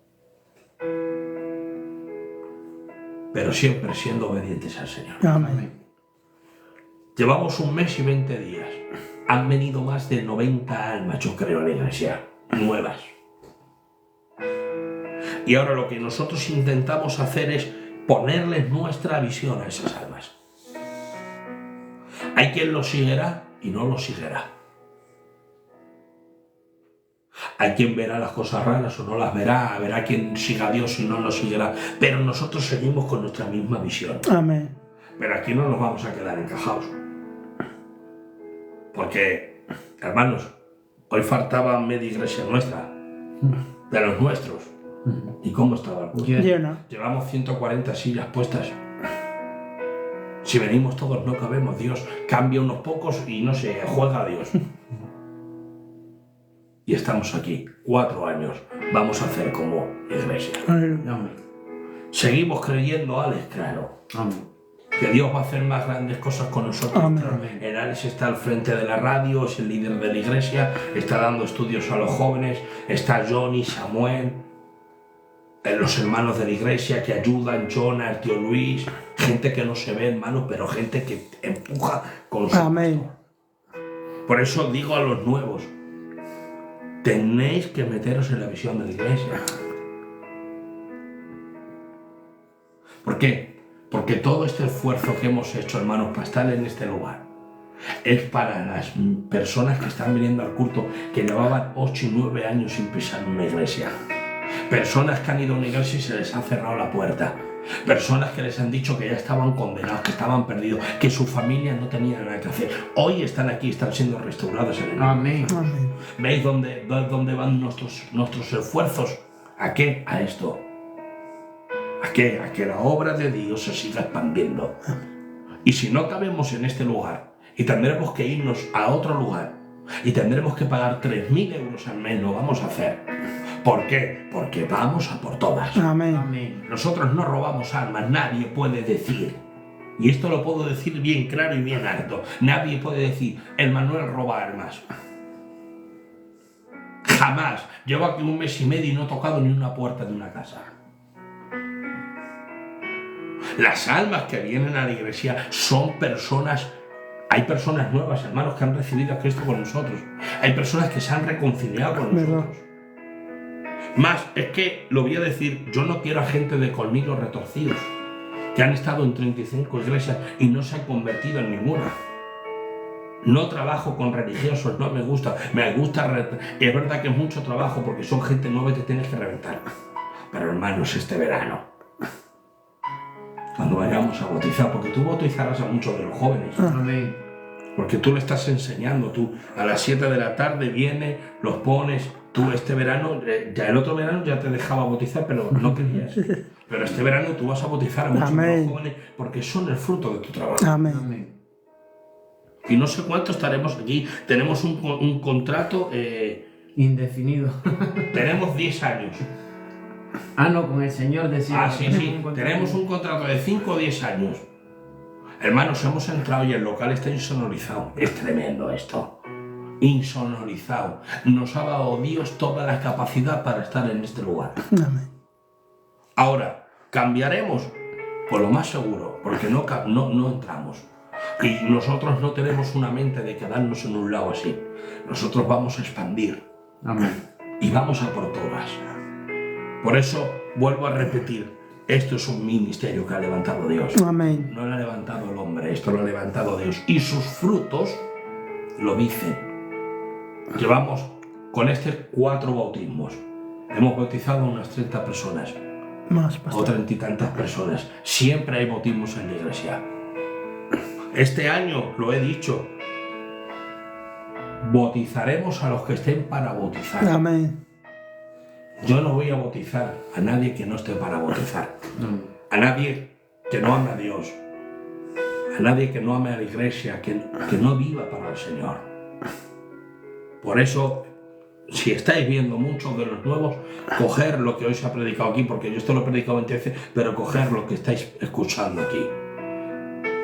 Pero siempre siendo obedientes al Señor. Amén. Llevamos 1 mes y 20 días. Han venido más de 90 almas, yo creo, a la iglesia, nuevas. Y ahora lo que nosotros intentamos hacer es ponerles nuestra visión a esas almas. Hay quien lo seguirá y no lo seguirá. Hay quien verá las cosas raras o no las verá, verá quien siga a Dios y no lo seguirá. Pero nosotros seguimos con nuestra misma visión. Amén. Pero aquí no nos vamos a quedar encajados. Porque, hermanos, hoy faltaba media iglesia nuestra, de los nuestros. ¿Y cómo estaba el culto? Llena. Llevamos 140 sillas puestas. Si venimos todos no cabemos. Dios cambia unos pocos y no se juega a Dios. Y estamos aquí, 4 años. Vamos a hacer como iglesia. Aleluya. Amén. Seguimos creyendo, Alex, claro, Amén. que Dios va a hacer más grandes cosas con nosotros. Amén. El Alex está al frente de la radio, es el líder de la iglesia, está dando estudios a los jóvenes, está Johnny, Samuel, los hermanos de la iglesia que ayudan, Jonah, el tío Luis, gente que no se ve, hermano, pero gente que empuja con su Amén. Por eso digo a los nuevos, tenéis que meteros en la visión de la iglesia. ¿Por qué? Porque todo este esfuerzo que hemos hecho, hermanos, para estar en este lugar, es para las personas que están viniendo al culto, que llevaban 8 y 9 años sin pisar una iglesia. Personas que han ido a una iglesia y se les ha cerrado la puerta. Personas que les han dicho que ya estaban condenados, que estaban perdidos, que su familia no tenía nada que hacer. Hoy están aquí, están siendo restaurados en el nombre. Amén. Amén. ¿Veis dónde van nuestros esfuerzos? ¿A qué? A esto. ¿A qué? A que la obra de Dios se siga expandiendo. Y si no cabemos en este lugar, y tendremos que irnos a otro lugar, y tendremos que pagar 3.000 euros al mes, lo vamos a hacer. ¿Por qué? Porque vamos a por todas. Amén. Amén. Nosotros no robamos almas, nadie puede decir Y esto lo puedo decir bien claro y bien alto. Nadie puede decir, el Manuel roba armas. Jamás. Llevo aquí 1 mes y medio y no he tocado ni una puerta de una casa. Las almas que vienen a la iglesia son personas. Hay personas nuevas, hermanos, que han recibido a Cristo con nosotros. Hay personas que se han reconciliado con nosotros. Más, es que, lo voy a decir, yo no quiero a gente de colmillos retorcidos, que han estado en 35 iglesias y no se han convertido en ninguna. No trabajo con religiosos, no me gusta. Me gusta, es verdad que es mucho trabajo porque son gente nueva y te tienes que reventar. Pero hermanos, este verano, cuando vayamos a bautizar, porque tú bautizarás a muchos de los jóvenes. Amén. Porque tú le estás enseñando, tú a las 7 de la tarde vienes, los pones, tú este verano, ya el otro verano ya te dejaba bautizar, pero no querías. Pero este verano tú vas a bautizar a muchos de los jóvenes porque son el fruto de tu trabajo. Amén. Amén. Y no sé cuánto estaremos aquí, tenemos un contrato, Indefinido. tenemos 10 años. Ah, no, con el Señor decía. Sí, tenemos un contrato de 5 o 10 años. Hermanos, hemos entrado y el local está insonorizado. Es tremendo esto. Insonorizado. Nos ha dado Dios toda la capacidad para estar en este lugar. Amén. Ahora, ¿cambiaremos? Pues lo más seguro, porque no entramos. Y nosotros no tenemos una mente de quedarnos en un lado así. Nosotros vamos a expandir. Amén. Y vamos a por todas. Por eso, vuelvo a repetir, esto es un ministerio que ha levantado Dios. Amén. No lo ha levantado el hombre, esto lo ha levantado Dios. Y sus frutos lo dicen. Llevamos con 4 bautismos. Hemos bautizado a unas 30 personas. Más, O pastor. 30 y tantas personas. Siempre hay bautismos en la iglesia. Este año, lo he dicho, bautizaremos a los que estén para bautizar. Amén. Yo no voy a bautizar a nadie que no esté para bautizar. A nadie que no ame a Dios. A nadie que no ame a la iglesia, que no viva para el Señor. Por eso, si estáis viendo muchos de los nuevos, coger lo que hoy se ha predicado aquí, porque yo esto lo he predicado 20 veces, pero coger lo que estáis escuchando aquí.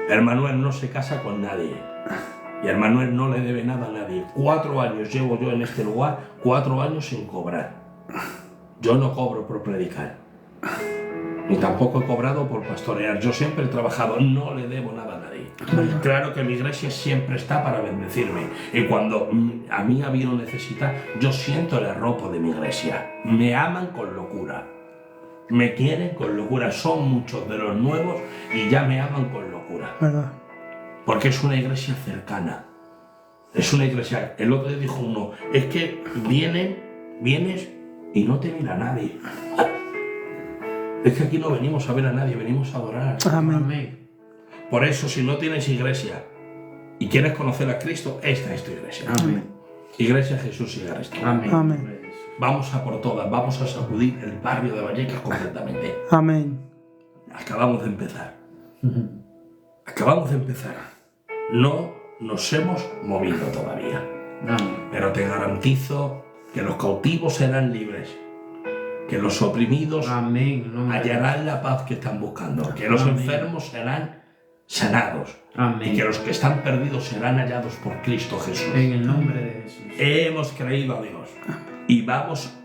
El Manuel no se casa con nadie. Y el Manuel no le debe nada a nadie. 4 años llevo yo en este lugar, 4 años sin cobrar. Yo no cobro por predicar. Ni tampoco he cobrado por pastorear. Yo siempre he trabajado, no le debo nada a nadie. Claro que mi iglesia siempre está para bendecirme. Y cuando a mí ha habido necesidad, yo siento el arropo de mi iglesia. Me aman con locura. Me quieren con locura. Son muchos de los nuevos y ya me aman con locura. ¿Verdad? Porque es una iglesia cercana. Es una iglesia. El otro día dijo uno, es que vienes y no te mira nadie. Es que aquí no venimos a ver a nadie, venimos a adorar. Amén. Amén. Por eso, si no tienes iglesia y quieres conocer a Cristo, esta es tu iglesia. Amén. Iglesia Jesús y Cristo. Amén. Amén. Vamos a por todas, vamos a sacudir el barrio de Vallecas completamente. Amén. Acabamos de empezar. Acabamos de empezar. No nos hemos movido todavía. Amén. Pero te garantizo que los cautivos serán libres, que los oprimidos Amén. No me- hallarán la paz que están buscando, que los Amén. enfermos serán sanados Amén. y que los que están perdidos serán hallados por Cristo Jesús. En el nombre de Jesús. Hemos creído a Dios y vamos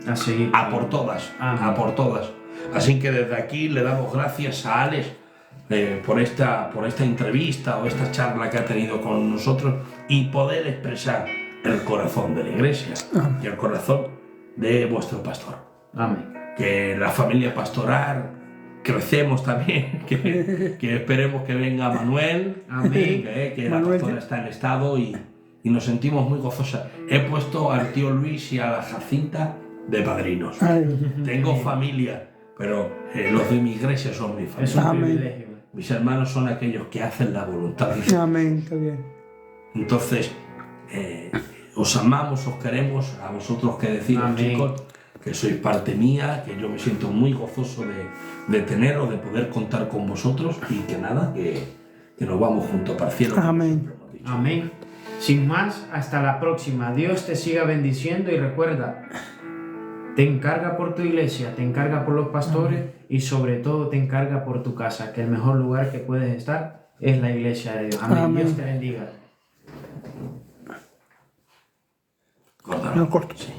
A seguir. a por todas, Amén. a por todas. Así que desde aquí le damos gracias a Alex por esta entrevista o esta charla que ha tenido con nosotros y poder expresar el corazón de la iglesia y el corazón de vuestro pastor. Amén. Que la familia pastoral crecemos también, que esperemos que venga Manuel, Amén. que la Manuel. pastora está en estado y nos sentimos muy gozosas. He puesto al tío Luis y a la Jacinta de padrinos. Ay, Tengo familia, pero los de mi iglesia son mi Es familia. un Amén. privilegio. Mis hermanos son aquellos que hacen la voluntad de Dios. amén. Qué bien. Entonces, os amamos, os queremos, a vosotros que deciros, Amén. chicos, que sois parte mía, que yo me siento muy gozoso de teneros, de poder contar con vosotros y que nada, que nos vamos juntos para el cielo. como Amén. siempre hemos dicho. Amén. Sin más, hasta la próxima. Dios te siga bendiciendo y recuerda, te encarga por tu iglesia, te encarga por los pastores y sobre todo te encarga por tu casa, que el mejor lugar que puedes estar es la iglesia de Dios. Amén. Amén. Dios te bendiga. Córtalo. No corto. Sí.